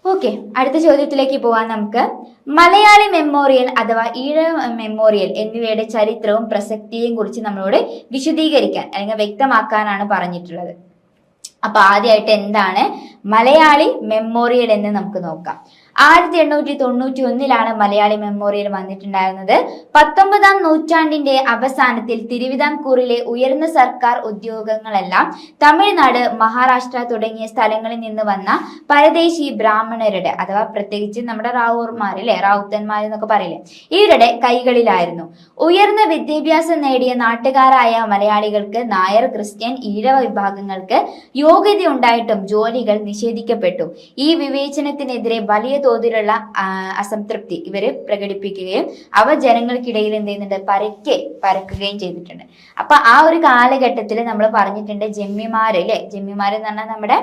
Okay, അടുത്ത ചോദ്യത്തിലേക്ക് പോവാൻ നമുക്ക്. മലയാളി മെമ്മോറിയൽ അഥവാ ഈഴവ മെമ്മോറിയൽ എന്നിവയുടെ ചരിത്രവും പ്രസക്തിയെയും കുറിച്ച് നമ്മളോട് വിശദീകരിക്കാൻ അല്ലെങ്കിൽ വ്യക്തമാക്കാനാണ് പറഞ്ഞിട്ടുള്ളത്. അപ്പൊ ആദ്യമായിട്ട് എന്താണ് മലയാളി മെമ്മോറിയൽ എന്ന് നമുക്ക് നോക്കാം. 1891 മലയാളി മെമ്മോറിയൽ വന്നിട്ടുണ്ടായിരുന്നത്. 19-ാം നൂറ്റാണ്ടിന്റെ അവസാനത്തിൽ തിരുവിതാംകൂറിലെ ഉയർന്ന സർക്കാർ ഉദ്യോഗങ്ങളെല്ലാം തമിഴ്നാട്, മഹാരാഷ്ട്ര തുടങ്ങിയ സ്ഥലങ്ങളിൽ നിന്ന് വന്ന പരദേശി ബ്രാഹ്മണരുടെ അഥവാ പ്രത്യേകിച്ച് നമ്മുടെ റാവൂർമാരിലെ റാവുത്തന്മാർ എന്നൊക്കെ പറയില്ലേ, ഇവരുടെ കൈകളിലായിരുന്നു. ഉയർന്ന വിദ്യാഭ്യാസം നേടിയ നാട്ടുകാരായ മലയാളികൾക്ക് നായർ, ക്രിസ്ത്യൻ, ഈഴവ വിഭാഗങ്ങൾക്ക് യോഗ്യത ഉണ്ടായിട്ടും ജോലികൾ നിഷേധിക്കപ്പെട്ടു. ഈ വിവേചനത്തിനെതിരെ വലിയ തോതിലുള്ള അസംതൃപ്തി ഇവര് പ്രകടിപ്പിക്കുകയും അവ ജനങ്ങൾക്കിടയിൽ എന്ത് ചെയ്യുന്നുണ്ട്, പരക്കുകയും ചെയ്തിട്ടുണ്ട്. അപ്പൊ ആ ഒരു കാലഘട്ടത്തിൽ നമ്മൾ പറഞ്ഞിട്ടുണ്ട് ജന്മിമാര് അല്ലെ, ജന്മിമാര് എന്ന് പറഞ്ഞാൽ നമ്മുടെ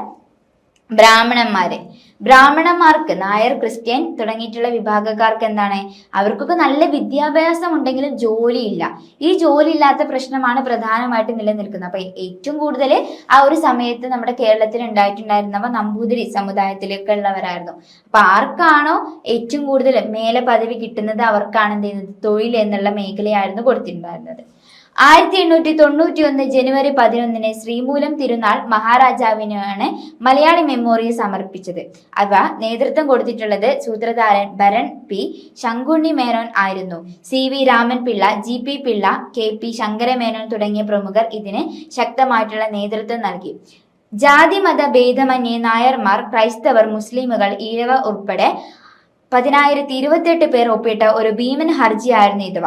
ബ്രാഹ്മണന്മാർക്ക് നായർ, ക്രിസ്ത്യൻ തുടങ്ങിയിട്ടുള്ള വിഭാഗക്കാർക്ക് എന്താണ്, അവർക്കൊക്കെ നല്ല വിദ്യാഭ്യാസം ഉണ്ടെങ്കിലും ജോലിയില്ല. ഈ ജോലി ഇല്ലാത്ത പ്രശ്നമാണ് പ്രധാനമായിട്ട് നിലനിൽക്കുന്നത്. അപ്പൊ ഏറ്റവും കൂടുതൽ ആ ഒരു സമയത്ത് നമ്മുടെ കേരളത്തിൽ ഉണ്ടായിട്ടുണ്ടായിരുന്നവ നമ്പൂതിരി സമുദായത്തിലേക്ക് ഉള്ളവരായിരുന്നു. അപ്പൊ ആർക്കാണോ ഏറ്റവും കൂടുതൽ മേലെ പദവി കിട്ടുന്നത് അവർക്കാണ് എന്ത് ചെയ്യുന്നത്, തൊഴിൽ എന്നുള്ള മേഖലയായിരുന്നു കൊടുത്തിട്ടുണ്ടായിരുന്നത്. 1891 ജനുവരി 11 ശ്രീമൂലം തിരുനാൾ മഹാരാജാവിനാണ് മലയാളി മെമ്മോറിയൽ സമർപ്പിച്ചത്. അവ നേതൃത്വം കൊടുത്തിട്ടുള്ളത് സൂത്രധാരൻ ഭരൺ പി ശങ്കുണ്ണി മേനോൻ ആയിരുന്നു. CV Raman Pillai, GP Pillai, KP Sankara Menon തുടങ്ങിയ പ്രമുഖർ ഇതിന് ശക്തമായിട്ടുള്ള നേതൃത്വം നൽകി. ജാതി മത ഭേദമന്യേ നായർമാർ, ക്രൈസ്തവർ, മുസ്ലിമുകൾ, ഈഴവ ഉൾപ്പെടെ 1028 പേർ ഒപ്പിട്ട ഒരു ഭീമൻ ഹർജിയായിരുന്നു ഇതുവ.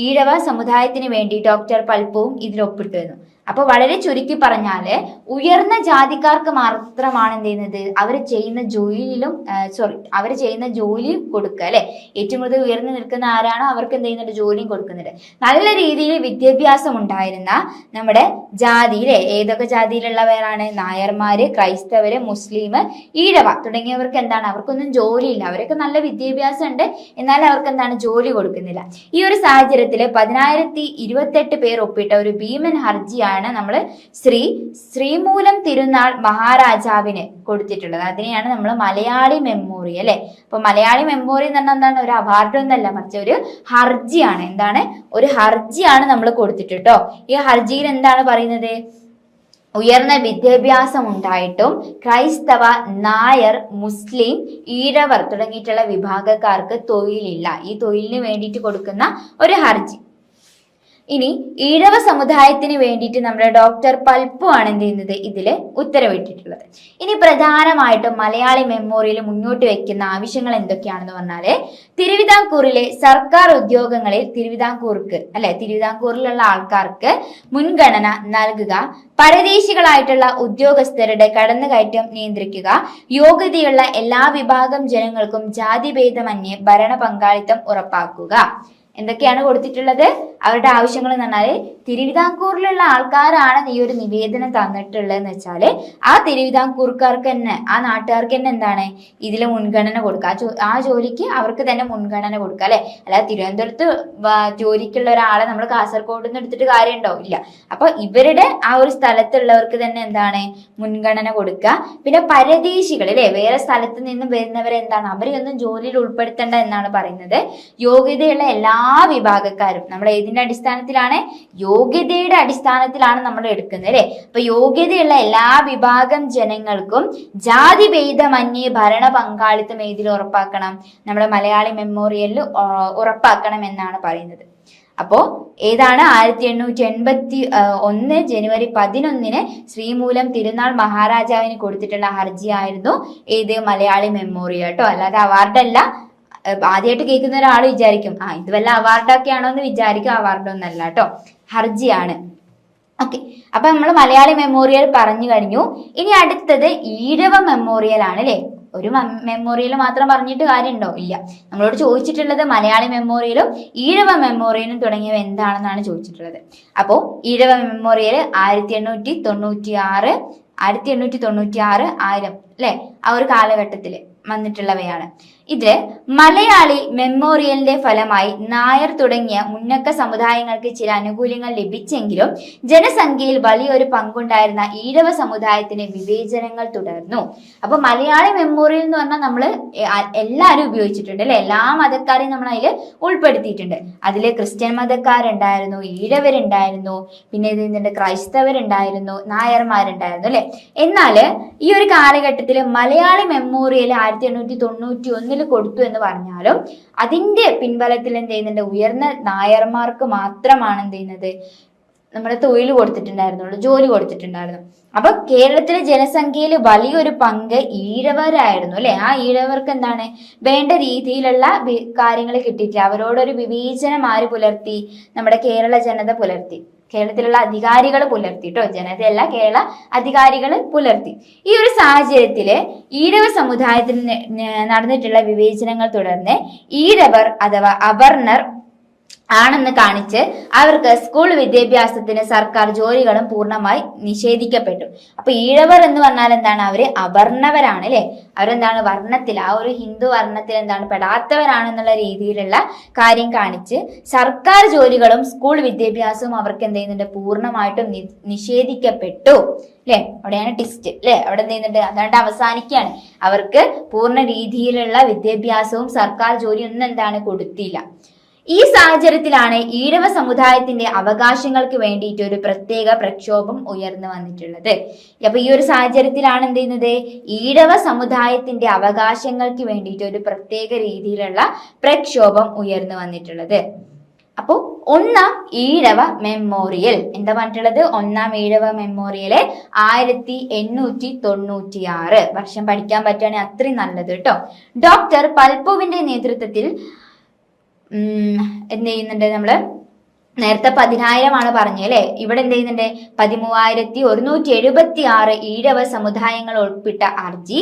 ഈഴവ സമുദായത്തിന് വേണ്ടി ഡോക്ടർ പൽപ്പുവും ഇതിൽ ഒപ്പിട്ടിരുന്നു. അപ്പൊ വളരെ ചുരുക്കി പറഞ്ഞാല് ഉയർന്ന ജാതിക്കാർക്ക് മാത്രമാണ് എന്ത് ചെയ്യുന്നത്, അവർ ചെയ്യുന്ന ജോലിയും കൊടുക്കുക അല്ലെ. ഏറ്റവും കൂടുതൽ ഉയർന്നു നിൽക്കുന്ന ആരാണോ അവർക്ക് എന്ത് ചെയ്യുന്നുണ്ട്, ജോലിയും കൊടുക്കുന്നുണ്ട്. നല്ല രീതിയിൽ വിദ്യാഭ്യാസം ഉണ്ടായിരുന്ന നമ്മുടെ ജാതിയിലെ ഏതൊക്കെ ജാതിയിലുള്ളവരാണ്, നായർമാര്, ക്രൈസ്തവര്, മുസ്ലിം, ഈഴവ തുടങ്ങിയവർക്ക് എന്താണ്, അവർക്കൊന്നും ജോലിയില്ല. അവരൊക്കെ നല്ല വിദ്യാഭ്യാസം ഉണ്ട്, എന്നാൽ അവർക്ക് എന്താണ്, ജോലി കൊടുക്കുന്നില്ല. ഈ ഒരു സാഹചര്യത്തിൽ 1028 പേർ ഒപ്പിട്ട ഒരു ഭീമൻ ഹർജിയാണ് നമ്മൾ ശ്രീമൂലം തിരുനാൾ മഹാരാജാവിന് കൊടുത്തിട്ടുള്ളത്. അതിനെയാണ് നമ്മൾ മലയാളി മെമ്മോറിയൽ അല്ലെ. അപ്പൊ മലയാളി മെമ്മോറിയൽ എന്ന് പറഞ്ഞാൽ എന്താണ്, ഒരു അവാർഡ് ഒന്നല്ല, മറിച്ച് ഒരു ഹർജിയാണ്. എന്താണ്, ഒരു ഹർജിയാണ് നമ്മൾ കൊടുത്തിട്ടോ. ഈ ഹർജിയിൽ എന്താണ് പറയുന്നത്, ഉയർന്ന വിദ്യാഭ്യാസം ഉണ്ടായിട്ടും ക്രൈസ്തവ, നായർ, മുസ്ലിം, ഈഴവർ തുടങ്ങിയിട്ടുള്ള വിഭാഗക്കാർക്ക് തൊഴിലില്ല. ഈ തൊഴിലിന് വേണ്ടിയിട്ട് കൊടുക്കുന്ന ഒരു ഹർജി. ഇനി ഈഴവ സമുദായത്തിന് വേണ്ടിയിട്ട് നമ്മുടെ ഡോക്ടർ പൽപ്പു ആണ് എന്ത് ചെയ്യുന്നത്, ഇതില് ഉത്തരവിട്ടിട്ടുള്ളത്. ഇനി പ്രധാനമായിട്ടും മലയാളി മെമ്മോറിയൽ മുന്നോട്ട് വെക്കുന്ന ആവശ്യങ്ങൾ എന്തൊക്കെയാണെന്ന് പറഞ്ഞാല്, തിരുവിതാംകൂറിലെ സർക്കാർ ഉദ്യോഗങ്ങളിൽ തിരുവിതാംകൂറിലുള്ള ആൾക്കാർക്ക് മുൻഗണന നൽകുക, പരദേശികളായിട്ടുള്ള ഉദ്യോഗസ്ഥരുടെ കടന്നുകയറ്റം നിയന്ത്രിക്കുക, യോഗ്യതയുള്ള എല്ലാ വിഭാഗം ജനങ്ങൾക്കും ജാതിഭേദമന്യേ ഭരണ പങ്കാളിത്തം ഉറപ്പാക്കുക. എന്തൊക്കെയാണ് കൊടുത്തിട്ടുള്ളത്, അവരുടെ ആവശ്യങ്ങൾ എന്ന് പറഞ്ഞാല് തിരുവിതാംകൂറിലുള്ള ആൾക്കാരാണ് ഈ ഒരു നിവേദനം തന്നിട്ടുള്ളതെന്ന് വെച്ചാല് ആ തിരുവിതാംകൂർക്കാർക്ക് തന്നെ, ആ നാട്ടുകാർക്ക് തന്നെ എന്താണ്, ഇതിൽ മുൻഗണന കൊടുക്കുക. ആ ജോലിക്ക് അവർക്ക് തന്നെ മുൻഗണന കൊടുക്കുക അല്ലെ. അല്ലാതെ തിരുവനന്തപുരത്ത് ജോലിക്കുള്ള ഒരാളെ നമ്മൾ കാസർഗോഡ് നിന്ന് എടുത്തിട്ട് കാര്യമുണ്ടോ, ഇല്ല. അപ്പൊ ഇവരുടെ ആ ഒരു സ്ഥലത്തുള്ളവർക്ക് തന്നെ എന്താണ്, മുൻഗണന കൊടുക്കുക. പിന്നെ പരദേശികൾ അല്ലെ, വേറെ സ്ഥലത്ത് നിന്നും വരുന്നവരെന്താണ്, അവരെയൊന്നും ജോലിയിൽ ഉൾപ്പെടുത്തേണ്ട എന്നാണ് പറയുന്നത്. യോഗ്യതയുള്ള എല്ലാ വിഭാഗക്കാരും നമ്മൾ ഏതിന്റെ അടിസ്ഥാനത്തിലാണ്, യോഗ്യതയുടെ അടിസ്ഥാനത്തിലാണ് നമ്മൾ എടുക്കുന്നത് അല്ലെ. അപ്പൊ യോഗ്യതയുള്ള എല്ലാ വിഭാഗം ജനങ്ങൾക്കും ജാതിഭേദമന്യേ ഭരണ പങ്കാളിത്തം ഏതിൽ ഉറപ്പാക്കണം, നമ്മുടെ മലയാളി മെമ്മോറിയലിൽ ഉറപ്പാക്കണം എന്നാണ് പറയുന്നത്. അപ്പോ ഏതാണ് 1881 ജനുവരി 11 ശ്രീമൂലം തിരുനാൾ മഹാരാജാവിന് കൊടുത്തിട്ടുള്ള ഹർജിയായിരുന്നു ഏത്, മലയാളി മെമ്മോറിയൽ കേട്ടോ. അല്ലാതെ അവാർഡല്ല. ആദ്യമായിട്ട് കേൾക്കുന്ന ഒരാൾ വിചാരിക്കും ഇത് വല്ല അവാർഡൊക്കെയാണോ എന്ന് വിചാരിക്കും. അവാർഡൊന്നല്ല കേട്ടോ, ഹർജിയാണ്. ഓക്കെ, അപ്പൊ നമ്മൾ മലയാളി മെമ്മോറിയൽ പറഞ്ഞു കഴിഞ്ഞു. ഇനി അടുത്തത് ഈഴവ മെമ്മോറിയൽ ആണ് അല്ലെ. ഒരു മെമ്മോറിയൽ മാത്രം പറഞ്ഞിട്ട് കാര്യമുണ്ടോ, ഇല്ല. നമ്മളോട് ചോദിച്ചിട്ടുള്ളത് മലയാളി മെമ്മോറിയലും ഈഴവ മെമ്മോറിയലും തുടങ്ങിയവ എന്താണെന്നാണ് ചോദിച്ചിട്ടുള്ളത്. അപ്പോ ഈഴവ മെമ്മോറിയൽ 1896 1896 1000 അല്ലെ, ആ ഒരു കാലഘട്ടത്തില് വന്നിട്ടുള്ളവയാണ്. ഇതില് മലയാളി മെമ്മോറിയലിന്റെ ഫലമായി നായർ തുടങ്ങിയ മുന്നക്ക സമുദായങ്ങൾക്ക് ചില ആനുകൂല്യങ്ങൾ ലഭിച്ചെങ്കിലും ജനസംഖ്യയിൽ വലിയൊരു പങ്കുണ്ടായിരുന്ന ഈഴവ സമുദായത്തിന് വിവേചനങ്ങൾ തുടർന്നു. അപ്പൊ മലയാളി മെമ്മോറിയൽ എന്ന് പറഞ്ഞാൽ നമ്മള് എല്ലാവരും ഉപയോഗിച്ചിട്ടുണ്ട് അല്ലെ, എല്ലാ മതക്കാരെയും നമ്മൾ അതിൽ ഉൾപ്പെടുത്തിയിട്ടുണ്ട്. അതില് ക്രിസ്ത്യൻ മതക്കാരുണ്ടായിരുന്നു, ഈഴവരുണ്ടായിരുന്നു, പിന്നെ ഇതിന്റെ ക്രൈസ്തവരുണ്ടായിരുന്നു, നായർമാരുണ്ടായിരുന്നു അല്ലെ. എന്നാല് ഈ ഒരു കാലഘട്ടത്തിൽ മലയാളി മെമ്മോറിയൽ 1891 കൊടുത്തു എന്ന് പറഞ്ഞാലും അതിന്റെ പിൻബലത്തിൽ എന്ത് ചെയ്യുന്നുണ്ട്, ഉയർന്ന നായർമാർക്ക് മാത്രമാണ് എന്ത് ചെയ്യുന്നത്, നമ്മുടെ തൊഴിൽ കൊടുത്തിട്ടുണ്ടായിരുന്നുള്ളൂ, ജോലി കൊടുത്തിട്ടുണ്ടായിരുന്നു. അപ്പൊ കേരളത്തിലെ ജനസംഖ്യയിൽ വലിയൊരു പങ്ക് ഈഴവരായിരുന്നു അല്ലെ. ആ ഈഴവർക്ക് എന്താണ് വേണ്ട രീതിയിലുള്ള കാര്യങ്ങൾ കിട്ടിയിട്ടില്ല. അവരോടൊരു വിവേചനം ആര് പുലർത്തി, നമ്മുടെ കേരള ജനത പുലർത്തി, കേരളത്തിലുള്ള അധികാരികൾ പുലർത്തി കേട്ടോ, ജനതയല്ല കേരള അധികാരികൾ പുലർത്തി. ഈ ഒരു സാഹചര്യത്തില് ഈഴവ സമുദായത്തിന് നടന്നിട്ടുള്ള വിവേചനങ്ങൾ തുടർന്ന് ഈഴവർ അഥവാ അവർണർ ആണെന്ന് കാണിച്ച് അവർക്ക് സ്കൂൾ വിദ്യാഭ്യാസത്തിന് സർക്കാർ ജോലികളും പൂർണ്ണമായി നിഷേധിക്കപ്പെട്ടു. അപ്പൊ ഈഴവർ എന്ന് പറഞ്ഞാൽ എന്താണ്, അവര് അവർണവരാണ് അല്ലെ. അവരെന്താണ് വർണ്ണത്തിൽ, ആ ഒരു ഹിന്ദു വർണ്ണത്തിൽ എന്താണ് പെടാത്തവരാണെന്നുള്ള രീതിയിലുള്ള കാര്യം കാണിച്ച് സർക്കാർ ജോലികളും സ്കൂൾ വിദ്യാഭ്യാസവും അവർക്ക് എന്ത് ചെയ്യുന്നുണ്ട്, പൂർണ്ണമായിട്ടും നിഷേധിക്കപ്പെട്ടു അല്ലെ. അവിടെയാണ് ടിസ്റ്റ് അല്ലെ. അവിടെ എന്ത് ചെയ്യുന്നുണ്ട്, അതുകൊണ്ട് അവസാനിക്കുകയാണ്. അവർക്ക് പൂർണ്ണ രീതിയിലുള്ള വിദ്യാഭ്യാസവും സർക്കാർ ജോലിയൊന്നും എന്താണ് കൊടുത്തില്ല. ഈ സാഹചര്യത്തിലാണ് ഈഴവ സമുദായത്തിന്റെ അവകാശങ്ങൾക്ക് വേണ്ടിയിട്ട് ഒരു പ്രത്യേക പ്രക്ഷോഭം ഉയർന്നു വന്നിട്ടുള്ളത്. അപ്പൊ ഈ ഒരു സാഹചര്യത്തിലാണ് എന്ത് ചെയ്യുന്നത്, ഈഴവ സമുദായത്തിന്റെ അവകാശങ്ങൾക്ക് വേണ്ടിയിട്ട് ഒരു പ്രത്യേക രീതിയിലുള്ള പ്രക്ഷോഭം ഉയർന്നു വന്നിട്ടുള്ളത്. അപ്പോ ഒന്നാം ഈഴവ മെമ്മോറിയൽ എന്താ പറഞ്ഞിട്ടുള്ളത്, ഒന്നാം ഈഴവ മെമ്മോറിയല് 1896 വർഷം പഠിക്കാൻ പറ്റുകയാണെങ്കിൽ അത്രയും നല്ലത് കേട്ടോ. ഡോക്ടർ പൽപ്പുവിന്റെ നേതൃത്വത്തിൽ എന്ത് ചെയ്യുന്നുണ്ട്, നമ്മള് നേരത്തെ 10,000 പറഞ്ഞത് അല്ലെ. ഇവിടെ എന്ത് ചെയ്യുന്നുണ്ട്, 13,176 ഈഴവ സമുദായങ്ങൾ ഉൾപ്പെട്ട ഹർജി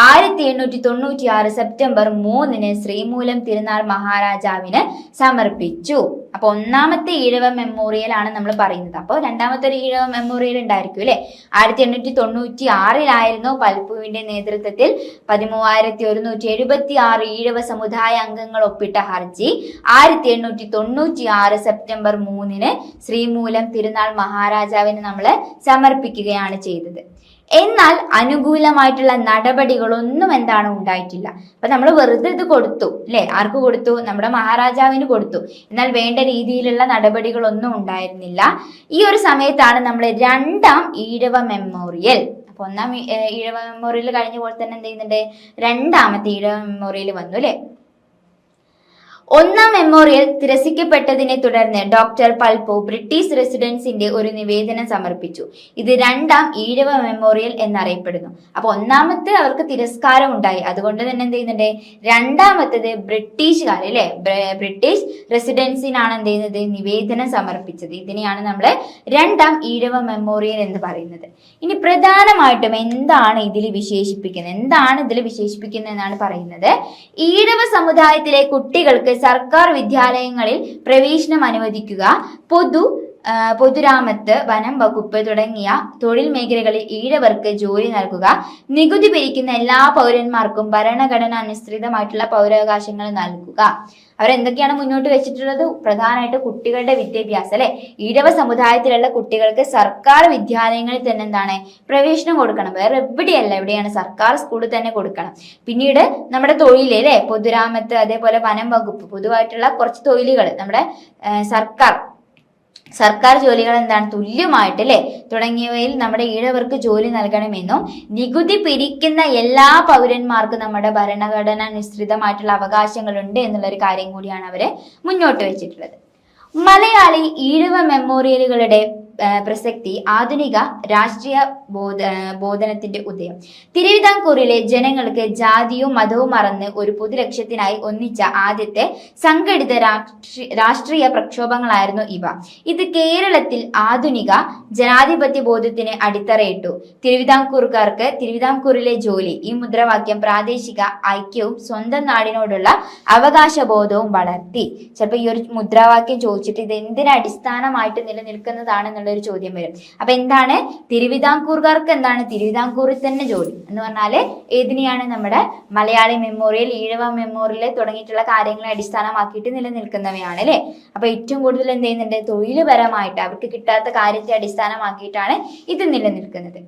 1896 സെപ്റ്റംബർ 3 ശ്രീമൂലം തിരുനാൾ മഹാരാജാവിന് സമർപ്പിച്ചു. അപ്പൊ ഒന്നാമത്തെ ഈഴവ മെമ്മോറിയൽ ആണ് നമ്മൾ പറയുന്നത്. അപ്പോൾ രണ്ടാമത്തെ ഒരു ഈഴവ മെമ്മോറിയൽ ഉണ്ടായിരിക്കും അല്ലെ. 1896 പൽപ്പുവിന്റെ നേതൃത്വത്തിൽ 13,176 ഈഴവ സമുദായ അംഗങ്ങൾ ഒപ്പിട്ട ഹർജി 1896 സെപ്റ്റംബർ 3 ശ്രീമൂലം തിരുനാൾ മഹാരാജാവിന് നമ്മൾ സമർപ്പിക്കുകയാണ് ചെയ്തത്. എന്നാൽ അനുകൂലമായിട്ടുള്ള നടപടികളൊന്നും എന്താണ് ഉണ്ടായിട്ടില്ല. അപ്പൊ നമ്മൾ വെറുതെ ഇത് കൊടുത്തു അല്ലെ. ആർക്ക് കൊടുത്തു, നമ്മുടെ മഹാരാജാവിന് കൊടുത്തു. എന്നാൽ വേണ്ട രീതിയിലുള്ള നടപടികളൊന്നും ഉണ്ടായിരുന്നില്ല. ഈ ഒരു സമയത്താണ് നമ്മൾ രണ്ടാം ഈഴവ മെമ്മോറിയൽ, അപ്പൊ ഒന്നാം ഈഴവ മെമ്മോറിയൽ കഴിഞ്ഞ പോലെ തന്നെ എന്ത് ചെയ്യുന്നുണ്ട്, രണ്ടാമത്തെ ഈഴവ മെമ്മോറിയൽ വന്നു അല്ലെ. ഒന്നാം മെമ്മോറിയൽ തിരസ്കരിക്കപ്പെട്ടതിനെ തുടർന്ന് ഡോക്ടർ പൽപ്പു ബ്രിട്ടീഷ് റെസിഡൻസിന്റെ ഒരു നിവേദനം സമർപ്പിച്ചു. ഇത് രണ്ടാം ഈഴവ മെമ്മോറിയൽ എന്നറിയപ്പെടുന്നു. അപ്പൊ ഒന്നാമത്തെ അവർക്ക് തിരസ്കാരം ഉണ്ടായി, അതുകൊണ്ട് തന്നെ എന്ത് ചെയ്യുന്നുണ്ട്, രണ്ടാമത്തേത് ബ്രിട്ടീഷുകാർ അല്ലെ, ബ്രിട്ടീഷ് റെസിഡൻസിനാണ് എന്ത് ചെയ്യുന്നത്, നിവേദനം സമർപ്പിച്ചത്. ഇതിനെയാണ് നമ്മൾ രണ്ടാം ഈഴവ മെമ്മോറിയൽ എന്ന് പറയുന്നത്. ഇനി പ്രധാനമായിട്ടും എന്താണ് ഇതിൽ വിശേഷിപ്പിക്കുന്നത് എന്നാണ് പറയുന്നത്. ഈഴവ സമുദായത്തിലെ കുട്ടികൾക്ക് സർക്കാർ വിദ്യാലയങ്ങളിൽ പ്രവേശനം അനുവദിക്കുക, പൊതുരാമത്ത്, വനം വകുപ്പ് തുടങ്ങിയ തൊഴിൽ മേഖലകളിൽ ഈഴവർക്ക് ജോലി നൽകുക, നികുതി പിരിക്കുന്ന എല്ലാ പൗരന്മാർക്കും ഭരണഘടന അനുസൃതമായിട്ടുള്ള പൗരാവകാശങ്ങൾ നൽകുക. അവരെന്തൊക്കെയാണ് മുന്നോട്ട് വെച്ചിട്ടുള്ളത്, പ്രധാനമായിട്ട് കുട്ടികളുടെ വിദ്യാഭ്യാസം അല്ലെ. ഈഴവ സമുദായത്തിലുള്ള കുട്ടികൾക്ക് സർക്കാർ വിദ്യാലയങ്ങളിൽ തന്നെ എന്താണ് പ്രവേശനം കൊടുക്കണം, വേറെ എവിടെയല്ല, എവിടെയാണ് സർക്കാർ സ്കൂളിൽ തന്നെ കൊടുക്കണം. പിന്നീട് നമ്മുടെ തൊഴിൽ അല്ലെ, പൊതുരാമത്ത്, അതേപോലെ വനം വകുപ്പ്, പൊതുവായിട്ടുള്ള കുറച്ച് തൊഴിലുകൾ നമ്മുടെ സർക്കാർ ജോലികൾ എന്താണ് തുല്യമായിട്ട് അല്ലെ തുടങ്ങിയവയിൽ നമ്മുടെ ഈഴവർക്ക് ജോലി നൽകണമെന്നും നികുതി പിരിക്കുന്ന എല്ലാ പൗരന്മാർക്കും നമ്മുടെ ഭരണഘടന അനുസൃതമായിട്ടുള്ള അവകാശങ്ങളുണ്ട് എന്നുള്ള ഒരു കാര്യം കൂടിയാണ് അവര് മുന്നോട്ട് വെച്ചിട്ടുള്ളത്. മലയാളി ഈഴവ മെമ്മോറിയലുകളുടെ പ്രസക്തി ആധുനിക രാഷ്ട്രീയ ബോധനത്തിന്റെ ഉദയം. തിരുവിതാംകൂറിലെ ജനങ്ങൾക്ക് ജാതിയും മതവും മറന്ന് ഒരു പൊതുലക്ഷ്യത്തിനായി ഒന്നിച്ച ആദ്യത്തെ സംഘടിത രാഷ്ട്രീയ പ്രക്ഷോഭങ്ങളായിരുന്നു ഇവ. ഇത് കേരളത്തിൽ ആധുനിക ജനാധിപത്യ ബോധത്തിന് അടിത്തറയിട്ടു. തിരുവിതാംകൂറുകാർക്ക് തിരുവിതാംകൂറിലെ ജോലി, ഈ മുദ്രാവാക്യം പ്രാദേശിക ഐക്യവും സ്വന്തം നാടിനോടുള്ള അവകാശബോധവും വളർത്തി. ചിലപ്പോൾ ഈ ഒരു മുദ്രാവാക്യം ചോദിച്ചിട്ട് ഇത് എന്തിനടിസ്ഥാനമായിട്ട് നിലനിൽക്കുന്നതാണെന്നുള്ള എന്നുള്ള ഒരു ചോദ്യം വരും. അപ്പൊ എന്താണ് തിരുവിതാംകൂറുകാർക്ക് എന്താണ് തിരുവിതാംകൂറിൽ തന്നെ ജോലി എന്ന് പറഞ്ഞാല് ഏതിനെയാണ് നമ്മുടെ മലയാളി മെമ്മോറിയൽ, ഈഴവ മെമ്മോറിയൽ തുടങ്ങിയിട്ടുള്ള കാര്യങ്ങളെ അടിസ്ഥാനമാക്കിയിട്ട് നിലനിൽക്കുന്നവയാണ് അല്ലെ. അപ്പൊ ഏറ്റവും കൂടുതൽ എന്ത് ചെയ്യുന്നുണ്ട് തൊഴിൽപരമായിട്ട് അവർക്ക് കിട്ടാത്ത കാര്യത്തെ അടിസ്ഥാനമാക്കിയിട്ടാണ് ഇത് നിലനിൽക്കുന്നത്.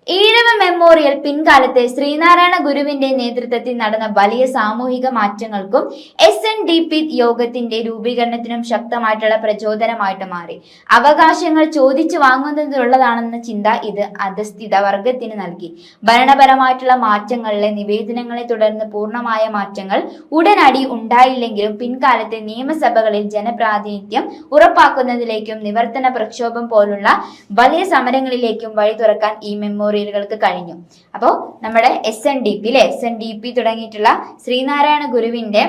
ഈഴവ മെമ്മോറിയൽ പിൻകാലത്ത് ശ്രീനാരായണ ഗുരുവിന്റെ നേതൃത്വത്തിൽ നടന്ന വലിയ സാമൂഹിക മാറ്റങ്ങൾക്കും SNDP യോഗത്തിന്റെ രൂപീകരണത്തിനും ശക്തമായിട്ടുള്ള പ്രചോദനമായിട്ട് മാറി. അവകാശങ്ങൾ ചോദിച്ചു വാങ്ങുന്നതിനുള്ളതാണെന്ന ചിന്ത ഇത് അധസ്ഥിത വർഗത്തിന് നൽകി. ഭരണപരമായിട്ടുള്ള മാറ്റങ്ങളിലെ നിവേദനങ്ങളെ തുടർന്ന് പൂർണ്ണമായ മാറ്റങ്ങൾ ഉടനടി ഉണ്ടായില്ലെങ്കിലും പിൻകാലത്തെ നിയമസഭകളിൽ ജനപ്രാതിനിധ്യം ഉറപ്പാക്കുന്നതിലേക്കും നിവർത്തന പ്രക്ഷോഭം പോലുള്ള വലിയ സമരങ്ങളിലേക്കും വഴി തുറക്കാൻ ഈ മെമ്മോറിയലുകൾക്ക് കഴിഞ്ഞു. അപ്പോൾ നമ്മുടെ SNDP തുടങ്ങിയിട്ടുള്ള ശ്രീനാരായണ ഗുരുവിന്റെ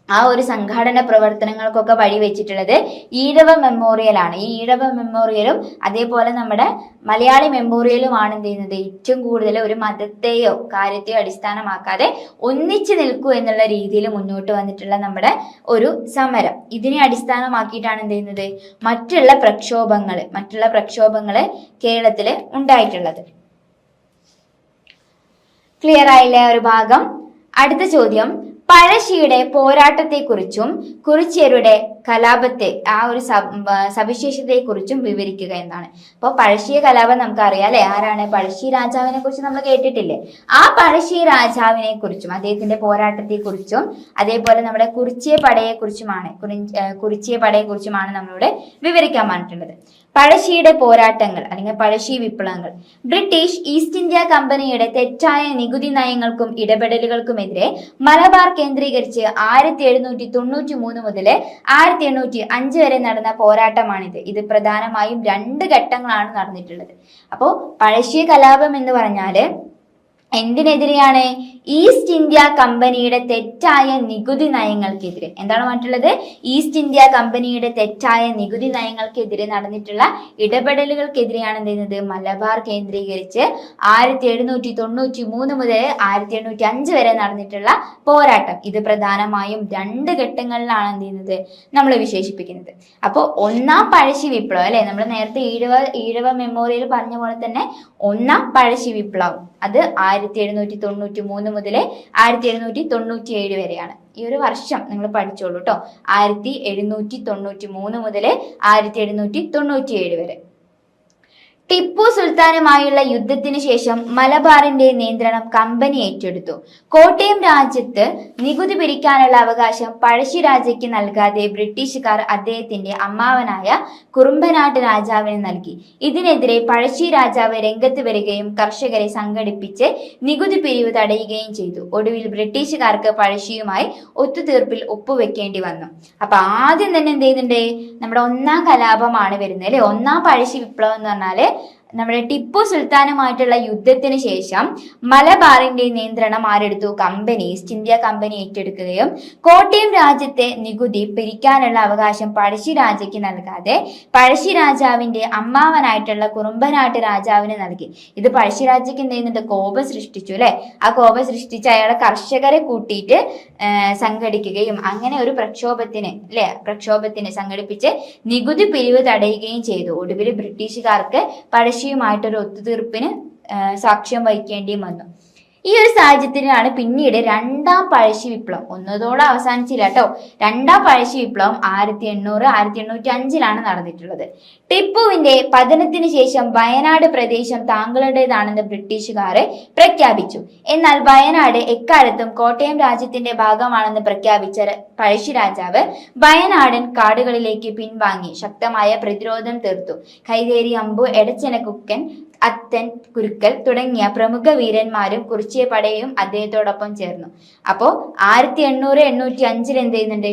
ആ ഒരു സംഘാടന പ്രവർത്തനങ്ങൾക്കൊക്കെ വഴിവെച്ചിട്ടുള്ളത് ഈഴവ മെമ്മോറിയലാണ്. ഈ ഈഴവ മെമ്മോറിയലും അതേപോലെ നമ്മുടെ മലയാളി മെമ്മോറിയലുമാണ് എന്ത് ചെയ്യുന്നത് ഏറ്റവും കൂടുതൽ ഒരു മതത്തെയോ കാര്യത്തെയോ അടിസ്ഥാനമാക്കാതെ ഒന്നിച്ചു നിൽക്കൂ എന്നുള്ള രീതിയിൽ മുന്നോട്ട് വന്നിട്ടുള്ള നമ്മുടെ ഒരു സമരം. ഇതിനെ അടിസ്ഥാനമാക്കിയിട്ടാണ് എന്ത് ചെയ്യുന്നത് മറ്റുള്ള പ്രക്ഷോഭങ്ങള് കേരളത്തില് ഉണ്ടായിട്ടുള്ളത്. ക്ലിയർ ആയില്ലേ ഒരു ഭാഗം? അടുത്ത ചോദ്യം, പഴശ്ശിയുടെ പോരാട്ടത്തെക്കുറിച്ചും കുറിച്യരുടെ കലാപത്തെ ആ ഒരു സവിശേഷതയെക്കുറിച്ചും വിവരിക്കുക എന്നാണ്. അപ്പോൾ പഴശ്ശി കലാപം നമുക്കറിയാം അല്ലെ, ആരാണ് പഴശ്ശി രാജാവിനെ കുറിച്ച് നമ്മൾ കേട്ടിട്ടില്ലേ. ആ പഴശ്ശി രാജാവിനെ കുറിച്ചും അദ്ദേഹത്തിന്റെ പോരാട്ടത്തെക്കുറിച്ചും അതേപോലെ നമ്മുടെ കുറിച്യ പടയെക്കുറിച്ചുമാണ് നമ്മളിവിടെ വിവരിക്കാൻ പറഞ്ഞിട്ടുള്ളത്. പഴശ്ശിയുടെ പോരാട്ടങ്ങൾ അല്ലെങ്കിൽ പഴശ്ശി വിപ്ലവങ്ങൾ ബ്രിട്ടീഷ് ഈസ്റ്റ് ഇന്ത്യ കമ്പനിയുടെ തെറ്റായ നികുതി നയങ്ങൾക്കും ഇടപെടലുകൾക്കുമെതിരെ മലബാർ കേന്ദ്രീകരിച്ച് 1793 മുതൽ 1805 വരെ നടന്ന പോരാട്ടമാണിത്. ഇത് പ്രധാനമായും 2 ഘട്ടങ്ങളാണ് നടന്നിട്ടുള്ളത്. അപ്പോ പഴശ്ശി കലാപം എന്ന് പറഞ്ഞാല് എന്തിനെതിരെയാണ്? ഈസ്റ്റ് ഇന്ത്യ കമ്പനിയുടെ തെറ്റായ നികുതി നയങ്ങൾക്കെതിരെ. എന്താണ് പറഞ്ഞിട്ടുള്ളത്? ഈസ്റ്റ് ഇന്ത്യ കമ്പനിയുടെ തെറ്റായ നികുതി നയങ്ങൾക്കെതിരെ നടന്നിട്ടുള്ള ഇടപെടലുകൾക്കെതിരെയാണ് എന്ത് ചെയ്യുന്നത് മലബാർ കേന്ദ്രീകരിച്ച് 1793 മുതൽ 1805 വരെ നടന്നിട്ടുള്ള പോരാട്ടം. ഇത് പ്രധാനമായും 2 ഘട്ടങ്ങളിലാണ് എന്ത് ചെയ്യുന്നത് നമ്മൾ വിശേഷിപ്പിക്കുന്നത്. അപ്പോൾ ഒന്നാം പഴശ്ശി വിപ്ലവം അല്ലെ, നമ്മൾ നേരത്തെ ഈഴവ മെമ്മോറിയൽ പറഞ്ഞ പോലെ തന്നെ ഒന്നാം പഴശ്ശി വിപ്ലവം അത് 1793 മുതൽ 1797 വരെയാണ്. ഈ ഒരു വർഷം നിങ്ങൾ പഠിച്ചോളൂ കേട്ടോ. 1793 മുതൽ 1797 വരെ. ടിപ്പു സുൽത്താനുമായുള്ള യുദ്ധത്തിന് ശേഷം മലബാറിന്റെ നിയന്ത്രണം കമ്പനി ഏറ്റെടുത്തു. കോട്ടയം രാജ്യത്ത് നികുതി പിരിക്കാനുള്ള അവകാശം പഴശ്ശി രാജയ്ക്ക് നൽകാതെ ബ്രിട്ടീഷുകാർ അദ്ദേഹത്തിന്റെ അമ്മാവനായ കുറുമ്പനാട്ട് രാജാവിന് നൽകി. ഇതിനെതിരെ പഴശ്ശി രാജാവ് രംഗത്ത് വരികയും കർഷകരെ സംഘടിപ്പിച്ച് നികുതി പിരിവ് തടയുകയും ചെയ്തു. ഒടുവിൽ ബ്രിട്ടീഷുകാർക്ക് പഴശ്ശിയുമായി ഒത്തുതീർപ്പിൽ ഒപ്പുവെക്കേണ്ടി വന്നു. അപ്പൊ ആദ്യം തന്നെ എന്ത് ചെയ്യുന്നുണ്ട് നമ്മുടെ ഒന്നാം കലാപമാണ് വരുന്നത് അല്ലെ. ഒന്നാം പഴശ്ശി വിപ്ലവം എന്ന് പറഞ്ഞാല് നമ്മുടെ ടിപ്പു സുൽത്താനുമായിട്ടുള്ള യുദ്ധത്തിന് ശേഷം മലബാറിന്റെ നിയന്ത്രണം ആരെടുത്തു? കമ്പനി, ഈസ്റ്റ് ഇന്ത്യ കമ്പനി ഏറ്റെടുക്കുകയും കോട്ടയം രാജ്യത്തെ നികുതി പിരിക്കാനുള്ള അവകാശം പഴശ്ശി രാജയ്ക്ക് നൽകാതെ പഴശ്ശി രാജാവിന്റെ അമ്മാവനായിട്ടുള്ള കുറുമ്പനാട്ട് രാജാവിന് നൽകി. ഇത് പഴശ്ശി രാജയ്ക്ക് എന്ത് ചെയ്യുന്നുണ്ട് കോപം സൃഷ്ടിച്ചു അല്ലെ. ആ കോപം സൃഷ്ടിച്ച് അയാളെ കർഷകരെ കൂട്ടിയിട്ട് സംഘടിക്കുകയും അങ്ങനെ ഒരു പ്രക്ഷോഭത്തിന് സംഘടിപ്പിച്ച് നികുതി പിരിവ് തടയുകയും ചെയ്തു. ഒടുവിൽ ബ്രിട്ടീഷുകാർക്ക് പഴശ്ശിയുമായിട്ടൊരു ഒത്തുതീർപ്പിന് സാക്ഷ്യം വഹിക്കേണ്ടിയും വന്നു. ഈ ഒരു സാഹചര്യത്തിലാണ് പിന്നീട് 2ാം പഴശ്ശി വിപ്ലവം. ഒന്നതോടെ അവസാനിച്ചില്ല കേട്ടോ. 2ാം പഴശ്ശി വിപ്ലവം 1805 നടന്നിട്ടുള്ളത്. ടിപ്പുവിന്റെ പതനത്തിന് ശേഷം വയനാട് പ്രദേശം താങ്കളുടേതാണെന്ന് ബ്രിട്ടീഷുകാരെ പ്രഖ്യാപിച്ചു. എന്നാൽ വയനാട് എക്കാലത്തും കോട്ടയം രാജ്യത്തിന്റെ ഭാഗമാണെന്ന് പ്രഖ്യാപിച്ച പഴശ്ശി രാജാവ് വയനാടൻ കാടുകളിലേക്ക് പിൻവാങ്ങി ശക്തമായ പ്രതിരോധം തീർത്തു. കൈതേരി അമ്പു, എടച്ചനക്കുക്കൻ, അത്തൻ, കുരുക്കൽ തുടങ്ങിയ പ്രമുഖ വീരന്മാരും കുറിച്യപടയും അദ്ദേഹത്തോടൊപ്പം ചേർന്നു. അപ്പോ 1805 എന്ത് ചെയ്യുന്നുണ്ട്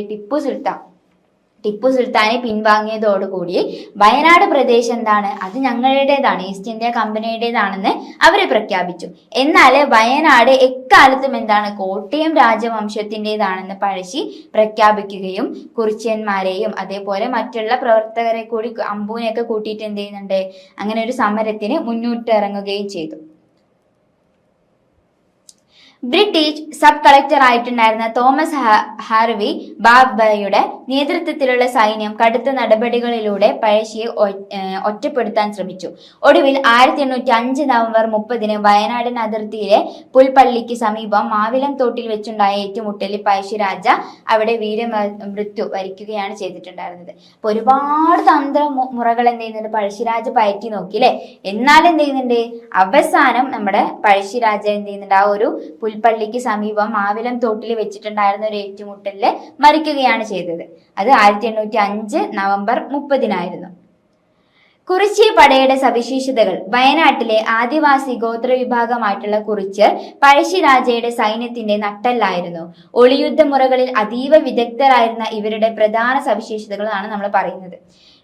ടിപ്പു സുൽത്താനെ പിൻവാങ്ങിയതോടുകൂടി വയനാട് പ്രദേശം എന്താണ് അത് ഞങ്ങളുടേതാണ്, ഈസ്റ്റ് ഇന്ത്യ കമ്പനിയുടേതാണെന്ന് അവര് പ്രഖ്യാപിച്ചു. എന്നാൽ വയനാട് എക്കാലത്തും എന്താണ് കോട്ടയം രാജവംശത്തിൻ്റെതാണെന്ന് പഴശ്ശി പ്രഖ്യാപിക്കുകയും കുറിച്യന്മാരെയും അതേപോലെ മറ്റുള്ള പ്രവർത്തകരെ കൂടി അമ്പൂനെയൊക്കെ കൂട്ടിയിട്ട് എന്ത് ചെയ്യുന്നുണ്ട് അങ്ങനെ ഒരു സമരത്തിന് മുന്നോട്ട് ഇറങ്ങുകയും ചെയ്തു. ബ്രിട്ടീഷ് സബ് കളക്ടർ ആയിട്ടുണ്ടായിരുന്ന തോമസ് ഹാർവി ബാബയുടെ നേതൃത്വത്തിലുള്ള സൈന്യം കടുത്ത നടപടികളിലൂടെ പഴശ്ശിയെ ഒറ്റപ്പെടുത്താൻ ശ്രമിച്ചു. ഒടുവിൽ 1805 നവംബർ 30 വയനാടൻ അതിർത്തിയിലെ പുൽപ്പള്ളിക്ക് സമീപം മാവിലം തോട്ടിൽ വെച്ചുണ്ടായ ഏറ്റുമുട്ടലിൽ പഴശ്ശിരാജ അവിടെ വീരമൃത്യു വരിക്കുകയാണ് ചെയ്തിട്ടുണ്ടായിരുന്നത്. അപ്പൊ ഒരുപാട് തന്ത്രമുറകൾ എന്ത് ചെയ്യുന്നുണ്ട്, പഴശ്ശിരാജ പയറ്റി നോക്കി അല്ലെ. എന്നാൽ എന്ത് ചെയ്യുന്നുണ്ട്, അവസാനം നമ്മുടെ പഴശ്ശിരാജ എന്ത് ചെയ്യുന്നുണ്ട്, ആ ഒരു പുൽപ്പള്ളിക്ക് സമീപം മാവിലം തോട്ടിൽ വെച്ചിട്ടുണ്ടായിരുന്ന ഒരു ഏറ്റുമുട്ടലില് മരിക്കുകയാണ് ചെയ്തത്. അത് 1805 നവംബർ 30 കുറിച്യ പടയുടെ സവിശേഷതകൾ. വയനാട്ടിലെ ആദിവാസി ഗോത്രവിഭാഗമായിട്ടുള്ള കുറിച്യർ പഴശ്ശിരാജയുടെ സൈന്യത്തിന്റെ നട്ടെല്ലായിരുന്നു. ഒളിയുദ്ധ മുറകളിൽ അതീവ വിദഗ്ധരായിരുന്ന ഇവരുടെ പ്രധാന സവിശേഷതകളാണ് നമ്മൾ പറയുന്നത്.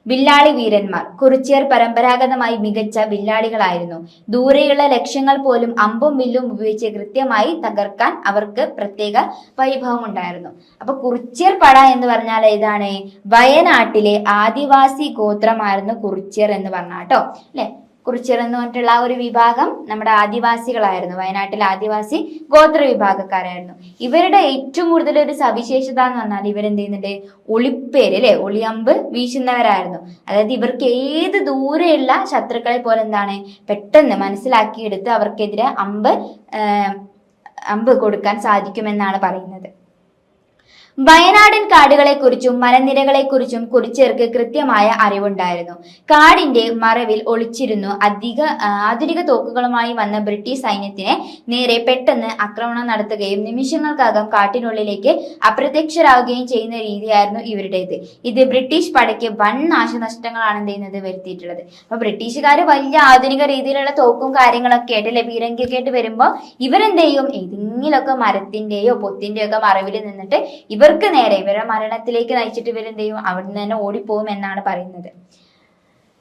വില്ലാളി വീരന്മാർ. കുറിച്യർ പരമ്പരാഗതമായി മികച്ച വില്ലാളികളായിരുന്നു. ദൂരെയുള്ള ലക്ഷ്യങ്ങൾ പോലും അമ്പും വില്ലും ഉപയോഗിച്ച് കൃത്യമായി തകർക്കാൻ അവർക്ക് പ്രത്യേക വൈഭവം ഉണ്ടായിരുന്നു. അപ്പൊ കുറിച്യർ പട എന്ന് പറഞ്ഞാൽ ഏതാണ്, വയനാട്ടിലെ ആദിവാസി ഗോത്രമായിരുന്നു കുറിച്യർ എന്ന് പറഞ്ഞാട്ടോ അല്ലെ. കുറിച്യർ എന്ന് പറഞ്ഞിട്ടുള്ള ആ ഒരു വിഭാഗം നമ്മുടെ ആദിവാസികളായിരുന്നു, വയനാട്ടിലെ ആദിവാസി ഗോത്ര വിഭാഗക്കാരായിരുന്നു. ഇവരുടെ ഏറ്റവും കൂടുതൽ ഒരു സവിശേഷത എന്ന് പറഞ്ഞാൽ ഇവരെന്ത് ചെയ്യുന്നുണ്ട്, ഒളിപ്പേര് അല്ലെ, ഒളിയമ്പ് വീശുന്നവരായിരുന്നു. അതായത് ഇവർക്ക് ഏത് ദൂരെയുള്ള ശത്രുക്കളെ പോലെ എന്താണ് പെട്ടെന്ന് മനസ്സിലാക്കിയെടുത്ത് അവർക്കെതിരെ അമ്പ് കൊടുക്കാൻ സാധിക്കുമെന്നാണ് പറയുന്നത്. വയനാടൻ കാടുകളെക്കുറിച്ചും മലനിരകളെക്കുറിച്ചും കുറിച്യർക്ക് കൃത്യമായ അറിവുണ്ടായിരുന്നു. കാടിന്റെ മറവിൽ ഒളിച്ചിരുന്നു ആധുനിക തോക്കുകളുമായി വന്ന ബ്രിട്ടീഷ് സൈന്യത്തിന് നേരെ പെട്ടെന്ന് ആക്രമണം നടത്തുകയും നിമിഷങ്ങൾക്കകം കാട്ടിനുള്ളിലേക്ക് അപ്രത്യക്ഷരാകുകയും ചെയ്യുന്ന രീതിയായിരുന്നു ഇവരുടേത്. ഇത് ബ്രിട്ടീഷ് പടയ്ക്ക് വൻ നാശനഷ്ടങ്ങളാണ് എന്ത് ചെയ്യുന്നത് വരുത്തിയിട്ടുള്ളത്. അപ്പൊ ബ്രിട്ടീഷുകാർ വലിയ ആധുനിക രീതിയിലുള്ള തോക്കും കാര്യങ്ങളൊക്കെ ആയിട്ട് പീരങ്കിയൊക്കെ ആയിട്ട് വരുമ്പോൾ ഇവരെന്ത് ചെയ്യും, ഏതെങ്കിലുമൊക്കെ മരത്തിന്റെയോ പൊത്തിന്റെയോ ഒക്കെ മറവിൽ നിന്നിട്ട് ഇവർക്ക് നേരെ ഇവരുടെ മരണത്തിലേക്ക് നയിച്ചിട്ട് ഇവരെന്ത് ചെയ്യും, അവിടെ നിന്ന് തന്നെ ഓടിപ്പോകും എന്നാണ് പറയുന്നത്.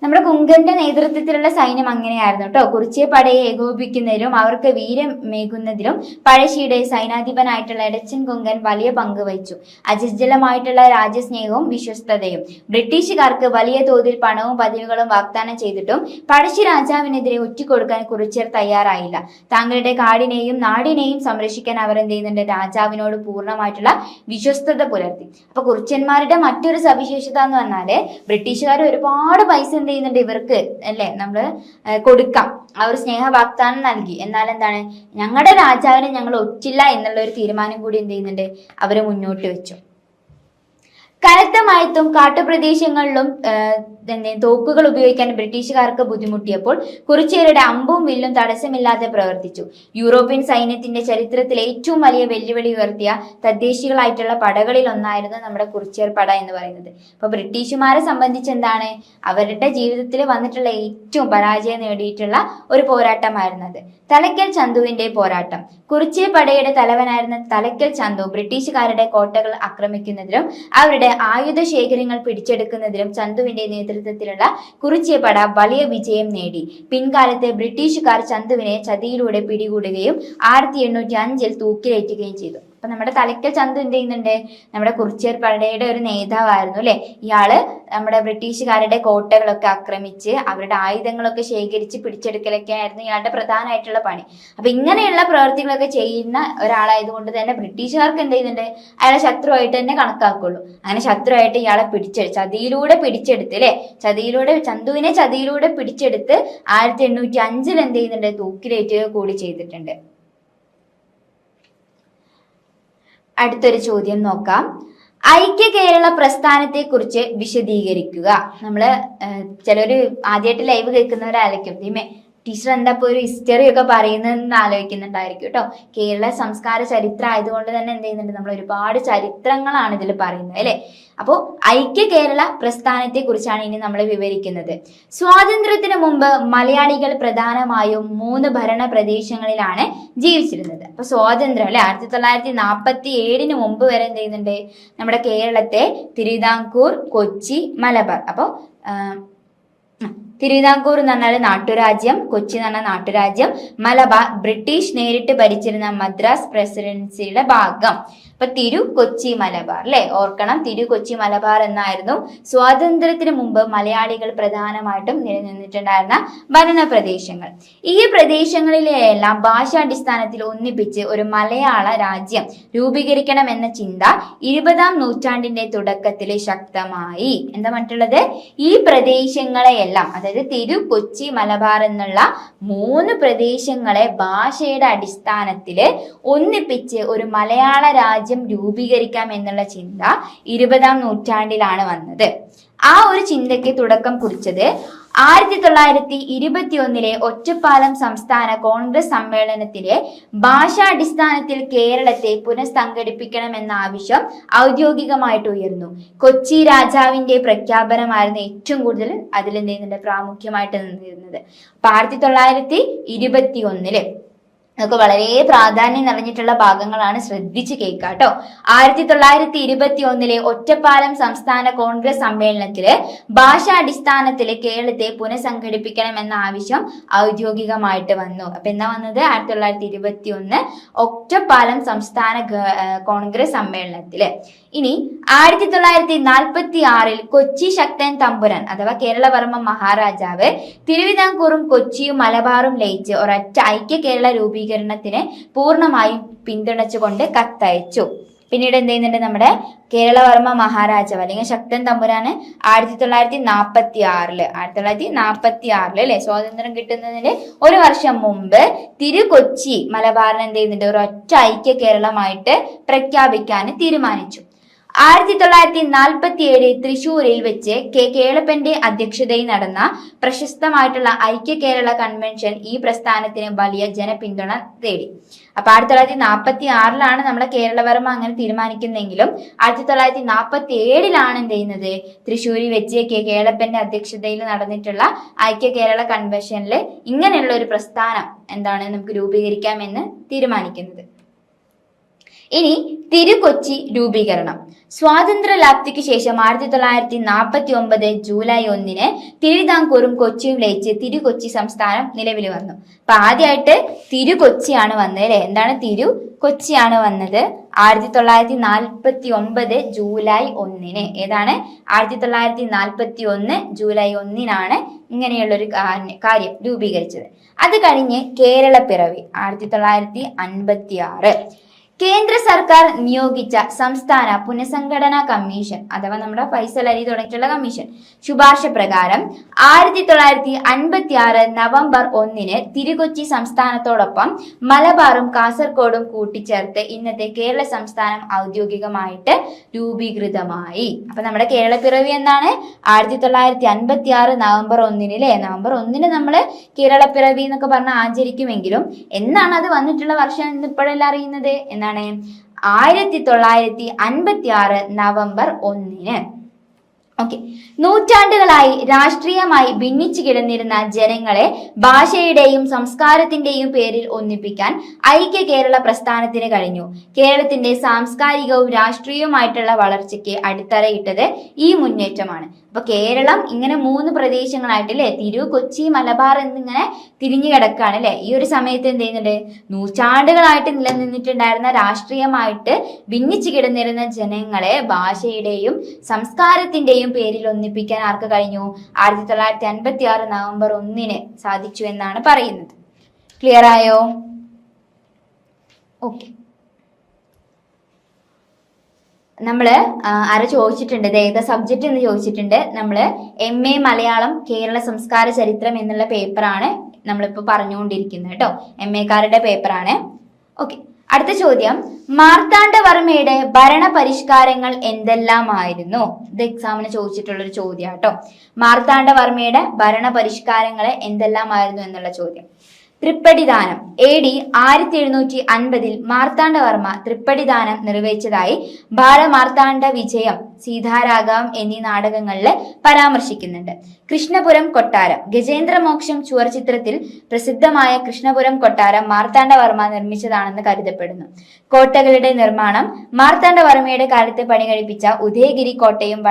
നമ്മുടെ കുങ്കന്റെ നേതൃത്വത്തിലുള്ള സൈന്യം അങ്ങനെയായിരുന്നു കേട്ടോ. കുറിച്യ പടയെ ഏകോപിപ്പിക്കുന്നതിലും അവർക്ക് വീരമേകുന്നതിലും പഴശ്ശിയുടെ സൈനാധിപനായിട്ടുള്ള എടച്ചൻ കുങ്കൻ വലിയ പങ്ക് വഹിച്ചു. അജസ്ജലമായിട്ടുള്ള രാജ്യസ്നേഹവും വിശ്വസ്തതയും. ബ്രിട്ടീഷുകാർക്ക് വലിയ തോതിൽ പണവും പദവികളും വാഗ്ദാനം ചെയ്തിട്ടും പഴശ്ശി രാജാവിനെതിരെ ഒറ്റിക്കൊടുക്കാൻ കുറിച്യർ തയ്യാറായില്ല. തങ്ങളുടെ കാടിനെയും നാടിനെയും സംരക്ഷിക്കാൻ അവർ എന്ത് ചെയ്യുന്നുണ്ട്, രാജാവിനോട് പൂർണ്ണമായിട്ടുള്ള വിശ്വസ്തത പുലർത്തി. അപ്പൊ കുറിച്യന്മാരുടെ മറ്റൊരു സവിശേഷത എന്ന് പറഞ്ഞാല് ബ്രിട്ടീഷുകാർ ഒരുപാട് പൈസ എന്ത് ചെയ്യുന്നുണ്ട് ഇവർക്ക് അല്ലെ നമ്മള് കൊടുക്കാം, ആ ഒരു സ്നേഹ വാഗ്ദാനം നൽകി. എന്നാൽ എന്താണ്, ഞങ്ങളുടെ രാജാവിനെ ഞങ്ങൾ ഒറ്റില്ല എന്നുള്ള ഒരു തീരുമാനം കൂടി എന്ത് ചെയ്യുന്നുണ്ട് അവര് മുന്നോട്ട് വെച്ചു. കനത്ത മഴത്തും കാട്ടുപ്രദേശങ്ങളിലും തോക്കുകൾ ഉപയോഗിക്കാൻ ബ്രിട്ടീഷുകാർക്ക് ബുദ്ധിമുട്ടിയപ്പോൾ കുറിച്യരുടെ അമ്പും വില്ലും തടസ്സമില്ലാതെ പ്രവർത്തിച്ചു. യൂറോപ്യൻ സൈന്യത്തിന്റെ ചരിത്രത്തിൽ ഏറ്റവും വലിയ വെല്ലുവിളി ഉയർത്തിയ തദ്ദേശികളായിട്ടുള്ള പടകളിൽ ഒന്നായിരുന്നു നമ്മുടെ കുറിച്യർ പട എന്ന് പറയുന്നത്. അപ്പൊ ബ്രിട്ടീഷുമാരെ സംബന്ധിച്ച് എന്താണ്, അവരുടെ ജീവിതത്തിൽ വന്നിട്ടുള്ള ഏറ്റവും പരാജയം നേടിയിട്ടുള്ള ഒരു പോരാട്ടമായിരുന്നത് തലയ്ക്കൽ ചന്തുവിന്റെ പോരാട്ടം. കുറിച്യ പടയുടെ തലവനായിരുന്ന തലയ്ക്കൽ ചന്തു ബ്രിട്ടീഷുകാരുടെ കോട്ടകൾ ആക്രമിക്കുന്നതിലും അവരുടെ ആയുധ ശേഖരങ്ങൾ പിടിച്ചെടുക്കുന്നതിലും ചന്തുവിന്റെ നേതൃത്വത്തിലുള്ള കുറിച്യ പട വലിയ വിജയം നേടി. പിൻകാലത്തെ ബ്രിട്ടീഷുകാർ ചന്തുവിനെ ചതിയിലൂടെ പിടികൂടുകയും 1805 തൂക്കിലേറ്റുകയും ചെയ്തു. അപ്പൊ നമ്മുടെ തലയ്ക്കൽ ചന്തു എന്ത് ചെയ്യുന്നുണ്ട്, നമ്മുടെ കുറിച്യർ പടയുടെ ഒരു നേതാവായിരുന്നു അല്ലെ. ഇയാള് നമ്മുടെ ബ്രിട്ടീഷുകാരുടെ കോട്ടകളൊക്കെ ആക്രമിച്ച് അവരുടെ ആയുധങ്ങളൊക്കെ ശേഖരിച്ച് പിടിച്ചെടുക്കലൊക്കെ ആയിരുന്നു ഇയാളുടെ പ്രധാനമായിട്ടുള്ള പണി. അപ്പൊ ഇങ്ങനെയുള്ള പ്രവൃത്തികളൊക്കെ ചെയ്യുന്ന ഒരാളായതുകൊണ്ട് തന്നെ ബ്രിട്ടീഷുകാർക്ക് എന്ത് ചെയ്യുന്നുണ്ട്, അയാളെ ശത്രുവായിട്ട് തന്നെ കണക്കാക്കുള്ളൂ. അങ്ങനെ ശത്രുവായിട്ട് ഇയാളെ ചതിയിലൂടെ പിടിച്ചെടുത്ത് അല്ലെ, ചന്തുവിനെ ചതിയിലൂടെ പിടിച്ചെടുത്ത് 1805 എന്ത് ചെയ്യുന്നുണ്ട്, തൂക്കിലേറ്റുക കൂടി ചെയ്തിട്ടുണ്ട്. അടുത്തൊരു ചോദ്യം നോക്കാം. ഐക്യ കേരള പ്രസ്ഥാനത്തെ കുറിച്ച് വിശദീകരിക്കുക. നമ്മള് ചിലര് ആദ്യമായിട്ട് ലൈവ് കേൾക്കുന്നവരായിരിക്കും, ടീച്ചർ എന്താ ഇപ്പൊ ഒരു ഹിസ്റ്ററി ഒക്കെ പറയുന്നതെന്ന് ആലോചിക്കുന്നുണ്ടായിരിക്കും കേട്ടോ. കേരള സംസ്കാര ചരിത്രം ആയതുകൊണ്ട് തന്നെ എന്ത് ചെയ്യുന്നുണ്ട്, നമ്മൾ ഒരുപാട് ചരിത്രങ്ങളാണ് ഇതിൽ പറയുന്നത് അല്ലെ. അപ്പോൾ ഐക്യ കേരള പ്രസ്ഥാനത്തെ കുറിച്ചാണ് ഇനി നമ്മൾ വിവരിക്കുന്നത്. സ്വാതന്ത്ര്യത്തിന് മുമ്പ് മലയാളികൾ പ്രധാനമായും 3 ഭരണ പ്രദേശങ്ങളിലാണ് ജീവിച്ചിരുന്നത്. അപ്പൊ സ്വാതന്ത്ര്യം അല്ലെ 1947 മുമ്പ് വരെ എന്ത് ചെയ്യുന്നുണ്ട്, നമ്മുടെ കേരളത്തെ തിരുവിതാംകൂർ, കൊച്ചി, മലബാർ, അപ്പോൾ തിരുവിതാംകൂർ എന്ന് പറഞ്ഞാൽ നാട്ടുരാജ്യം, കൊച്ചി എന്ന് പറഞ്ഞാൽ നാട്ടുരാജ്യം, മലബാർ ബ്രിട്ടീഷ് നേരിട്ട് ഭരിച്ചിരുന്ന മദ്രാസ് പ്രസിഡൻസിയുടെ ഭാഗം. അപ്പൊ തിരു, കൊച്ചി, മലബാർ അല്ലെ, ഓർക്കണം. തിരു, കൊച്ചി, മലബാർ എന്നായിരുന്നു സ്വാതന്ത്ര്യത്തിന് മുമ്പ് മലയാളികൾ പ്രധാനമായിട്ടും നിലനിന്നിട്ടുണ്ടായിരുന്ന ഭരണ പ്രദേശങ്ങൾ. ഈ പ്രദേശങ്ങളിലെല്ലാം ഭാഷാടിസ്ഥാനത്തിൽ ഒന്നിപ്പിച്ച് ഒരു മലയാള രാജ്യം രൂപീകരിക്കണം എന്ന ചിന്ത 20-ാം നൂറ്റാണ്ടിന്റെ തുടക്കത്തിൽ ശക്തമായി. എന്താ മറ്റുള്ളത്? ഈ പ്രദേശങ്ങളെയെല്ലാം, അതായത് തിരു, കൊച്ചി, മലബാർ എന്നുള്ള 3 പ്രദേശങ്ങളെ ഭാഷയുടെ അടിസ്ഥാനത്തില് ഒന്നിപ്പിച്ച് ഒരു മലയാള രാജ്യം രൂപീകരിക്കാം എന്നുള്ള ചിന്ത 20-ാം നൂറ്റാണ്ടിലാണ് വന്നത്. ആ ഒരു ചിന്തയ്ക്ക് തുടക്കം കുറിച്ചത് 1921 ഒറ്റപ്പാലം സംസ്ഥാന കോൺഗ്രസ് സമ്മേളനത്തിലെ ഭാഷാടിസ്ഥാനത്തിൽ കേരളത്തെ പുനഃസംഘടിപ്പിക്കണമെന്ന ആവശ്യം ഔദ്യോഗികമായിട്ട് ഉയർന്നു. കൊച്ചി രാജാവിന്റെ പ്രഖ്യാപനമായിരുന്നു ഏറ്റവും കൂടുതൽ അതിൽ എന്ത് ചെയ്യുന്നുണ്ട്, പ്രാമുഖ്യമായിട്ട് നിന്നിരുന്നത്. അപ്പൊ 1921 നമുക്ക് വളരെ പ്രാധാന്യം നിറഞ്ഞിട്ടുള്ള ഭാഗങ്ങളാണ്, ശ്രദ്ധിച്ച് കേൾക്കാട്ടോ. 1921 ഒറ്റപ്പാലം സംസ്ഥാന കോൺഗ്രസ് സമ്മേളനത്തില് ഭാഷാടിസ്ഥാനത്തില് കേരളത്തെ പുനഃസംഘടിപ്പിക്കണം എന്ന ആവശ്യം ഔദ്യോഗികമായിട്ട് വന്നു. അപ്പൊ എന്താ വന്നത്? 1921 ഒറ്റപ്പാലം സംസ്ഥാന കോൺഗ്രസ് സമ്മേളനത്തില്. ഇനി 1946 കൊച്ചി ശക്തൻ തമ്പുരാൻ അഥവാ കേരളവർമ്മ മഹാരാജാവ് തിരുവിതാംകൂറും കൊച്ചിയും മലബാറും ലയിച്ച് ഒരൊറ്റ ഐക്യ കേരള രൂപീകരണത്തിന് പൂർണ്ണമായും പിന്തുണച്ചുകൊണ്ട് കത്തയച്ചു. പിന്നീട് എന്ത് ചെയ്യുന്നുണ്ട്? നമ്മുടെ കേരളവർമ്മ മഹാരാജാവ് അല്ലെങ്കിൽ ശക്തൻ തമ്പുരാന് 1946 അല്ലെ, സ്വാതന്ത്ര്യം കിട്ടുന്നതിന് 1 വർഷം മുമ്പ് കൊച്ചി മലബാറിന് എന്ത് ചെയ്യുന്നുണ്ട്? ഒരു ഒറ്റ ഐക്യ കേരളമായിട്ട് പ്രഖ്യാപിക്കാൻ തീരുമാനിച്ചു. 1947 തൃശൂരിൽ വെച്ച് കേളപ്പന്റെ അധ്യക്ഷതയിൽ നടന്ന പ്രശസ്തമായിട്ടുള്ള ഐക്യ കേരള കൺവെൻഷൻ ഈ പ്രസ്ഥാനത്തിന് വലിയ ജനപിന്തുണ തേടി. അപ്പൊ 1946 നമ്മുടെ കേരളവർമ്മ അങ്ങനെ തീരുമാനിക്കുന്നെങ്കിലും 1947 എന്ത് ചെയ്യുന്നത്? തൃശ്ശൂരിൽ വെച്ച് കേളപ്പന്റെ അധ്യക്ഷതയിൽ നടന്നിട്ടുള്ള ഐക്യ കേരള കൺവെൻഷനിൽ ഇങ്ങനെയുള്ള ഒരു പ്രസ്ഥാനം എന്താണ് നമുക്ക് രൂപീകരിക്കാമെന്ന് തീരുമാനിക്കുന്നത്. ഇനി കൊച്ചി രൂപീകരണം. സ്വാതന്ത്ര്യ ലാപ്തിക്ക് ശേഷം 1949 ജൂലൈ 1 തിരുവിതാംകൂറും കൊച്ചിയും ലയിച്ച് കൊച്ചി സംസ്ഥാനം നിലവിൽ വന്നു. അപ്പൊ ആദ്യമായിട്ട് കൊച്ചിയാണ് വന്നത് അല്ലെ. എന്താണ്? കൊച്ചിയാണ് വന്നത് 1949 ജൂലൈ 1. ഏതാണ്? 1941 ജൂലൈ 1 ഇങ്ങനെയുള്ളൊരു കാര്യം രൂപീകരിച്ചത്. അത് കഴിഞ്ഞ് കേരളപ്പിറവി 1956. കേന്ദ്ര സർക്കാർ നിയോഗിച്ച സംസ്ഥാന പുനഃസംഘടനാ കമ്മീഷൻ അഥവാ നമ്മുടെ ഫൈസൽ അലി തുടങ്ങിയിട്ടുള്ള കമ്മീഷൻ ശുപാർശ പ്രകാരം 1956 നവംബർ 1 കൊച്ചി സംസ്ഥാനത്തോടൊപ്പം മലബാറും കാസർഗോഡും കൂട്ടിച്ചേർത്ത് ഇന്നത്തെ കേരള സംസ്ഥാനം ഔദ്യോഗികമായിട്ട് രൂപീകൃതമായി. അപ്പൊ നമ്മുടെ കേരളപ്പിറവി എന്താണ്? 1956 നവംബർ 1 നവംബർ 1 നമ്മള് കേരളപ്പിറവി എന്നൊക്കെ പറഞ്ഞ് ആചരിക്കുമെങ്കിലും എന്നാണ് അത് വന്നിട്ടുള്ള വർഷം എന്ന് ഇപ്പോഴെല്ലാം അറിയുന്നത്? 1956 നവംബർ 1. ഓക്കെ. നൂറ്റാണ്ടുകളായി രാഷ്ട്രീയമായി ഭിന്നിച്ചു കിടന്നിരുന്ന ജനങ്ങളെ ഭാഷയുടെയും സംസ്കാരത്തിന്റെയും പേരിൽ ഒന്നിപ്പിക്കാൻ ഐക്യ കേരള പ്രസ്ഥാനത്തിന് കഴിഞ്ഞു. കേരളത്തിന്റെ സാംസ്കാരികവും രാഷ്ട്രീയവുമായിട്ടുള്ള വളർച്ചയ്ക്ക് അടിത്തറയിട്ടത് ഈ മുന്നേറ്റമാണ്. അപ്പൊ കേരളം ഇങ്ങനെ 3 പ്രദേശങ്ങളായിട്ട് അല്ലെ, കൊച്ചി, മലബാർ എന്നിങ്ങനെ തിരിഞ്ഞു കിടക്കാണ് അല്ലെ. ഈ ഒരു സമയത്ത് എന്ത് ചെയ്യുന്നുണ്ട്? നൂറ്റാണ്ടുകളായിട്ട് നിലനിന്നിട്ടുണ്ടായിരുന്ന രാഷ്ട്രീയമായിട്ട് ഭിന്നിച്ചു കിടന്നിരുന്ന ജനങ്ങളെ ഭാഷയുടെയും സംസ്കാരത്തിന്റെയും പേരിൽ ഒന്നിപ്പിക്കാൻ ആർക്ക് കഴിഞ്ഞു? 1956 നവംബർ 1 സാധിച്ചു എന്നാണ് പറയുന്നത്. ക്ലിയർ ആയോ? ഓക്കെ. നമ്മള് ചോദിച്ചിട്ടുണ്ട് ഏതാ സബ്ജക്റ്റ് എന്ന് ചോദിച്ചിട്ടുണ്ട്. നമ്മള് MA മലയാളം കേരള സംസ്കാര ചരിത്രം എന്നുള്ള പേപ്പറാണ് നമ്മളിപ്പോ പറഞ്ഞുകൊണ്ടിരിക്കുന്നത് കേട്ടോ. MA-കാരുടെ പേപ്പറാണ്. ഓക്കെ. അടുത്ത ചോദ്യം, മാർത്താണ്ഡവർമ്മയുടെ ഭരണ പരിഷ്കാരങ്ങൾ എന്തെല്ലാമായിരുന്നു? ഇത് എക്സാമിന് ചോദിച്ചിട്ടുള്ളൊരു ചോദ്യം കേട്ടോ. മാർത്താണ്ഡവർമ്മയുടെ ഭരണ പരിഷ്കാരങ്ങൾ എന്തെല്ലാമായിരുന്നു എന്നുള്ള ചോദ്യം. തൃപ്പടിദാനം AD 1750 മാർത്താണ്ഡവർമ്മ തൃപ്പടിദാനം നിർവഹിച്ചതായി ബാലമാർത്താണ്ഡ വിജയം, സീതാരാഘവം എന്നീ നാടകങ്ങളിൽ പരാമർശിക്കുന്നുണ്ട്. കൃഷ്ണപുരം കൊട്ടാരം, ഗജേന്ദ്രമോക്ഷം ചുവർചിത്രത്തിൽ പ്രസിദ്ധമായ കൃഷ്ണപുരം കൊട്ടാരം മാർത്താണ്ഡവർമ്മ നിർമ്മിച്ചതാണെന്ന് കരുതപ്പെടുന്നു. കോട്ടകളുടെ നിർമ്മാണം മാർത്താണ്ഡവർമ്മയുടെ കാലത്ത് പണി കഴിപ്പിച്ച ഉദയഗിരി കോട്ടയും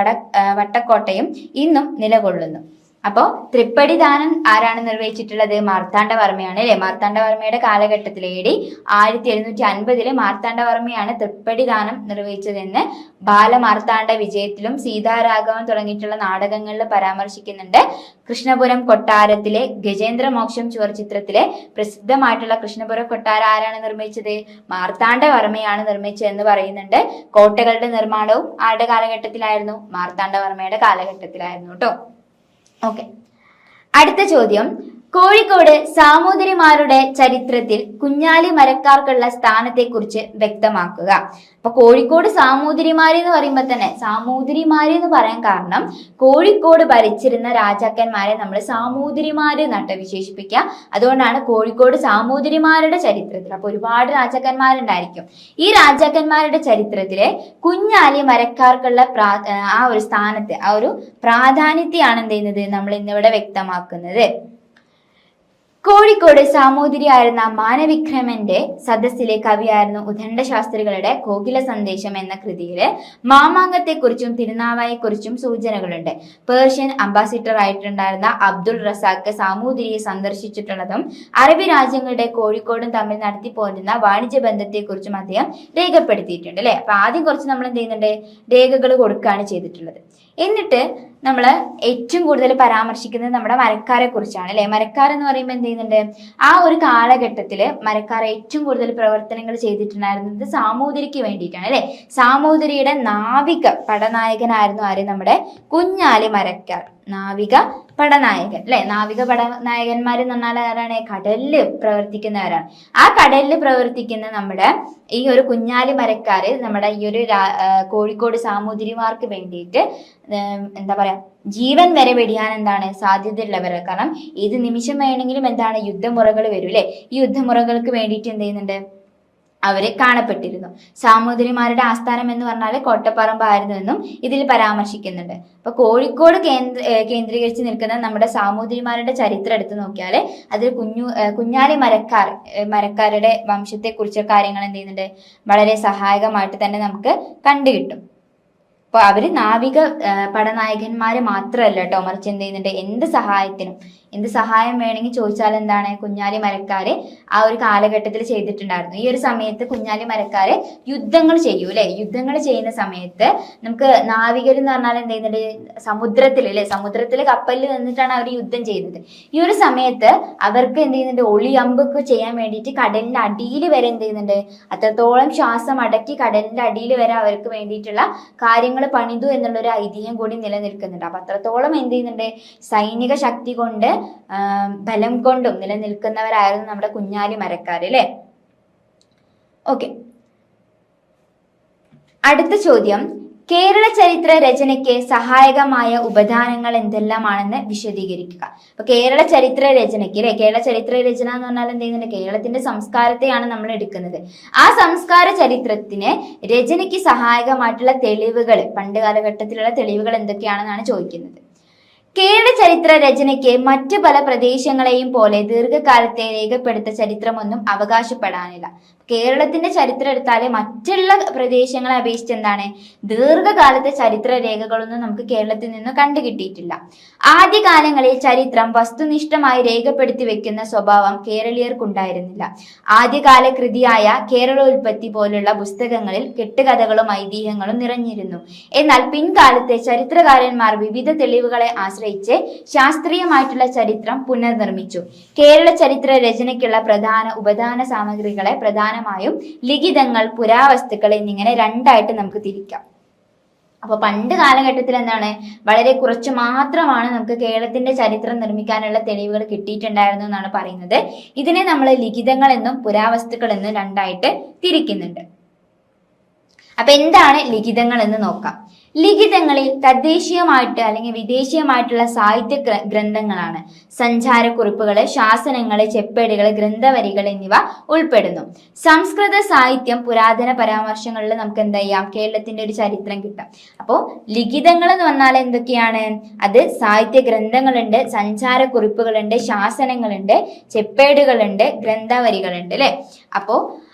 വട്ടക്കോട്ടയും ഇന്നും നിലകൊള്ളുന്നു. അപ്പോ തൃപ്പടി ദാനം ആരാണ് നിർവഹിച്ചിട്ടുള്ളത്? മാർത്താണ്ഡവർമ്മയാണ് അല്ലെ. മാർത്താണ്ഡവർമ്മയുടെ കാലഘട്ടത്തിൽ AD 1750 മാർത്താണ്ഡവർമ്മയാണ് തൃപ്പടി ദാനം നിർവഹിച്ചതെന്ന് ബാലമാർത്താണ്ഡ വിജയത്തിലും സീതാരാഘവൻ തുടങ്ങിയിട്ടുള്ള നാടകങ്ങളിൽ പരാമർശിക്കുന്നുണ്ട്. കൃഷ്ണപുരം കൊട്ടാരത്തിലെ ഗജേന്ദ്രമോക്ഷം ചുവർചിത്രത്തിലെ പ്രസിദ്ധമായിട്ടുള്ള കൃഷ്ണപുരം കൊട്ടാരം ആരാണ് നിർമ്മിച്ചത്? മാർത്താണ്ഡവർമ്മയാണ് നിർമ്മിച്ചതെന്ന് പറയുന്നുണ്ട്. കോട്ടകളുടെ നിർമ്മാണവും ആരുടെ കാലഘട്ടത്തിലായിരുന്നു? മാർത്താണ്ഡവർമ്മയുടെ കാലഘട്ടത്തിലായിരുന്നു കേട്ടോ. ഓക്കെ, അടുത്ത ചോദ്യം, കോഴിക്കോട് സാമൂതിരിമാരുടെ ചരിത്രത്തിൽ കുഞ്ഞാലി മരക്കാർക്കുള്ള സ്ഥാനത്തെ കുറിച്ച് വ്യക്തമാക്കുക. അപ്പൊ കോഴിക്കോട് സാമൂതിരിമാര് എന്ന് പറയുമ്പോൾ തന്നെ സാമൂതിരിമാര് എന്ന് പറയാൻ കാരണം കോഴിക്കോട് ഭരിച്ചിരുന്ന രാജാക്കന്മാരെ നമ്മൾ സാമൂതിരിമാര് നട്ട് വിശേഷിപ്പിക്കുക. അതുകൊണ്ടാണ് കോഴിക്കോട് സാമൂതിരിമാരുടെ ചരിത്രത്തിൽ, അപ്പൊ ഒരുപാട് രാജാക്കന്മാരുണ്ടായിരിക്കും. ഈ രാജാക്കന്മാരുടെ ചരിത്രത്തിലെ കുഞ്ഞാലി മരക്കാർക്കുള്ള ആ ഒരു സ്ഥാനത്തെ, ആ ഒരു പ്രാധാന്യത്തെയാണ് എന്ത് ചെയ്യുന്നത് നമ്മൾ ഇന്നിവിടെ വ്യക്തമാക്കുന്നത്. കോഴിക്കോട് സാമൂതിരിയായിരുന്ന മാനവിക്രമന്റെ സദസ്സിലെ കവിയായിരുന്നു ഉദണ്ഡ ശാസ്ത്രികളുടെ കോകില സന്ദേശം എന്ന കൃതിയില് മാമാങ്കത്തെക്കുറിച്ചും തിരുനാവായെക്കുറിച്ചും സൂചനകളുണ്ട്. പേർഷ്യൻ അംബാസിഡർ ആയിട്ടുണ്ടായിരുന്ന അബ്ദുൾ റസാഖ് സാമൂതിരിയെ സന്ദർശിച്ചിട്ടുള്ളതും അറബി രാജ്യങ്ങളുടെ കോഴിക്കോടും തമ്മിൽ നടത്തി പോരുന്ന വാണിജ്യ ബന്ധത്തെക്കുറിച്ചും അദ്ദേഹം രേഖപ്പെടുത്തിയിട്ടുണ്ട് അല്ലെ. അപ്പൊ ആദ്യം കുറച്ച് നമ്മൾ എന്ത് ചെയ്യുന്നുണ്ട്, രേഖകൾ കൊടുക്കുകയാണ് ചെയ്തിട്ടുള്ളത്. എന്നിട്ട് നമ്മൾ ഏറ്റവും കൂടുതൽ പരാമർശിക്കുന്നത് നമ്മുടെ മരക്കാരെ കുറിച്ചാണ് അല്ലെ. മരക്കാർ എന്ന് പറയുമ്പോൾ എന്ത് ചെയ്യുന്നുണ്ട്, ആ ഒരു കാലഘട്ടത്തില് മരക്കാർ ഏറ്റവും കൂടുതൽ പ്രവർത്തനങ്ങൾ ചെയ്തിട്ടുണ്ടായിരുന്നത് സാമൂതിരിക്ക് വേണ്ടിയിട്ടാണ് അല്ലെ. സാമൂതിരിയുടെ നാവിക പടനായകനായിരുന്നു ആര്? നമ്മുടെ കുഞ്ഞാലി മരക്കാർ. നാവിക പടനായകൻ അല്ലെ. നാവിക പടനായകന്മാർ എന്ന് പറഞ്ഞാൽ ആരാണ്? കടലില് പ്രവർത്തിക്കുന്നവരാണ്. ആ കടലില് പ്രവർത്തിക്കുന്ന നമ്മുടെ ഈ ഒരു കുഞ്ഞാലി മരക്കാര് നമ്മുടെ ഈ ഒരു കോഴിക്കോട് സാമൂതിരിമാർക്ക് വേണ്ടിയിട്ട് എന്താ പറയാ, ജീവൻ വരെ വെടിയാൻ എന്താണ് സാധ്യതയുള്ളവരാണ്. കാരണം ഏത് നിമിഷം വേണമെങ്കിലും എന്താണ് യുദ്ധമുറകൾ വരും അല്ലെ. ഈ യുദ്ധമുറകൾക്ക് വേണ്ടിയിട്ട് എന്ത് ചെയ്യുന്നുണ്ട്, അവര് കാണപ്പെട്ടിരുന്നു. സാമൂതിരിമാരുടെ ആസ്ഥാനം എന്ന് പറഞ്ഞാൽ കോട്ടപ്പറമ്പായിരുന്നു എന്നും ഇതിൽ പരാമർശിക്കുന്നുണ്ട്. അപ്പൊ കോഴിക്കോട് കേന്ദ്രീകരിച്ച് നിൽക്കുന്ന നമ്മുടെ സാമൂതിരിമാരുടെ ചരിത്രം എടുത്തു നോക്കിയാൽ അതിൽ കുഞ്ഞാലി മരക്കാരുടെ വംശത്തെ കുറിച്ച കാര്യങ്ങൾ എന്ത് ചെയ്യുന്നുണ്ട്, വളരെ സഹായകമായിട്ട് തന്നെ നമുക്ക് കണ്ടുകിട്ടും. അപ്പൊ അവര് നാവിക പടനായകന്മാര് മാത്രമല്ല കേട്ടോ, മറിച്ച് എന്ത് ചെയ്യുന്നുണ്ട്, എന്ത് സഹായം വേണമെങ്കിൽ ചോദിച്ചാൽ എന്താണ്, കുഞ്ഞാലി മരക്കാര് ആ ഒരു കാലഘട്ടത്തിൽ ചെയ്തിട്ടുണ്ടായിരുന്നു. ഈ ഒരു സമയത്ത് കുഞ്ഞാലി മരക്കാര് യുദ്ധങ്ങൾ ചെയ്യൂ അല്ലെ. യുദ്ധങ്ങൾ ചെയ്യുന്ന സമയത്ത് നമുക്ക് നാവികർ എന്ന് പറഞ്ഞാൽ എന്ത് ചെയ്യുന്നുണ്ട്, സമുദ്രത്തില് കപ്പലിൽ നിന്നിട്ടാണ് അവർ യുദ്ധം ചെയ്യുന്നത്. ഈ ഒരു സമയത്ത് അവർക്ക് എന്ത് ചെയ്യുന്നുണ്ട്, ഒളിയമ്പൊക്കെ ചെയ്യാൻ വേണ്ടിയിട്ട് കടലിന്റെ അടിയിൽ വരെ എന്ത് ചെയ്യുന്നുണ്ട്, അത്രത്തോളം ശ്വാസം അടക്കി കടലിന്റെ അടിയിൽ വരെ അവർക്ക് വേണ്ടിയിട്ടുള്ള കാര്യങ്ങൾ പണിതു എന്നുള്ളൊരു ഐതിഹ്യം കൂടി നിലനിൽക്കുന്നുണ്ട്. അപ്പൊ അത്രത്തോളം എന്ത് ചെയ്യുന്നുണ്ട്, സൈനിക ശക്തി കൊണ്ട് ബലം കൊണ്ടും നിലനിൽക്കുന്നവരായിരുന്നു നമ്മുടെ കുഞ്ഞാലി മരക്കാര് അല്ലെ. ഓക്കെ, അടുത്ത ചോദ്യം, കേരള ചരിത്ര രചനയ്ക്ക് സഹായകമായ ഉപദാനങ്ങൾ എന്തെല്ലാമാണെന്ന് വിശദീകരിക്കുക. അപ്പൊ കേരള ചരിത്ര രചനയ്ക്ക് അല്ലെ, കേരള ചരിത്ര രചന എന്ന് പറഞ്ഞാൽ എന്ത് ചെയ്യുന്നുണ്ട്, കേരളത്തിന്റെ സംസ്കാരത്തെയാണ് നമ്മൾ എടുക്കുന്നത്. ആ സംസ്കാര ചരിത്രത്തിന് രചനയ്ക്ക് സഹായകമായിട്ടുള്ള തെളിവുകൾ, പണ്ട് കാലഘട്ടത്തിലുള്ള തെളിവുകൾ എന്തൊക്കെയാണെന്നാണ് ചോദിക്കുന്നത്. കേരള ചരിത്ര രചനയ്ക്ക് മറ്റു പല പ്രദേശങ്ങളെയും പോലെ ദീർഘകാലത്തെ രേഖപ്പെടുത്ത ചരിത്രമൊന്നും അവകാശപ്പെടാനില്ല. കേരളത്തിന്റെ ചരിത്രം എടുത്താല് മറ്റുള്ള പ്രദേശങ്ങളെ അപേക്ഷിച്ച് എന്താണ്, ദീർഘകാലത്തെ ചരിത്ര രേഖകളൊന്നും നമുക്ക് കേരളത്തിൽ നിന്ന് കണ്ടുകിട്ടിയിട്ടില്ല. ആദ്യകാലങ്ങളിൽ ചരിത്രം വസ്തുനിഷ്ഠമായി രേഖപ്പെടുത്തി വെക്കുന്ന സ്വഭാവം കേരളീയർക്കുണ്ടായിരുന്നില്ല. ആദ്യകാല കൃതിയായ കേരളോൽപ്പത്തി പോലുള്ള പുസ്തകങ്ങളിൽ കെട്ടുകഥകളും ഐതിഹ്യങ്ങളും നിറഞ്ഞിരുന്നു. എന്നാൽ പിൻകാലത്തെ ചരിത്രകാരന്മാർ വിവിധ തെളിവുകളെ ആശ്രയിച്ച് ശാസ്ത്രീയമായിട്ടുള്ള ചരിത്രം പുനർനിർമ്മിച്ചു. കേരള ചരിത്ര രചനയ്ക്കുള്ള പ്രധാന ഉപദാന സാമഗ്രികളെ പ്രധാനമായും ലിഖിതങ്ങൾ, പുരാവസ്തുക്കൾ എന്നിങ്ങനെ രണ്ടായിട്ട് നമുക്ക് തിരിക്കാം. അപ്പൊ പണ്ട് കാലഘട്ടത്തിൽ എന്താണ്, വളരെ കുറച്ച് മാത്രമാണ് നമുക്ക് കേരളത്തിന്റെ ചരിത്രം നിർമ്മിക്കാനുള്ള തെളിവുകൾ കിട്ടിയിട്ടുണ്ടായിരുന്നു എന്നാണ് പറയുന്നത്. ഇതിനെ നമ്മൾ ലിഖിതങ്ങൾ എന്നും പുരാവസ്തുക്കൾ എന്നും രണ്ടായിട്ട് തിരിക്കുന്നുണ്ട്. അപ്പൊ എന്താണ് ലിഖിതങ്ങൾ എന്ന് നോക്കാം. ലിഖിതങ്ങളിൽ തദ്ദേശീയമായിട്ട് അല്ലെങ്കിൽ വിദേശീയമായിട്ടുള്ള സാഹിത്യ ഗ്രന്ഥങ്ങളാണ്. സഞ്ചാരക്കുറിപ്പുകള്, ശാസനങ്ങള്, ചെപ്പേടുകള്, ഗ്രന്ഥവരികൾ എന്നിവ ഉൾപ്പെടുന്നു. സംസ്കൃത സാഹിത്യം, പുരാതന പരാമർശങ്ങളിൽ നമുക്ക് എന്താ ചെയ്യാം, കേരളത്തിന്റെ ഒരു ചരിത്രം കിട്ടാം. അപ്പോ ലിഖിതങ്ങൾ എന്ന് പറഞ്ഞാൽ എന്തൊക്കെയാണ്, അത് സാഹിത്യ ഗ്രന്ഥങ്ങളുണ്ട്, സഞ്ചാരക്കുറിപ്പുകളുണ്ട്, ശാസനങ്ങളുണ്ട്, ചെപ്പേടുകളുണ്ട്, ഗ്രന്ഥവരികളുണ്ട് അല്ലെ. അപ്പോ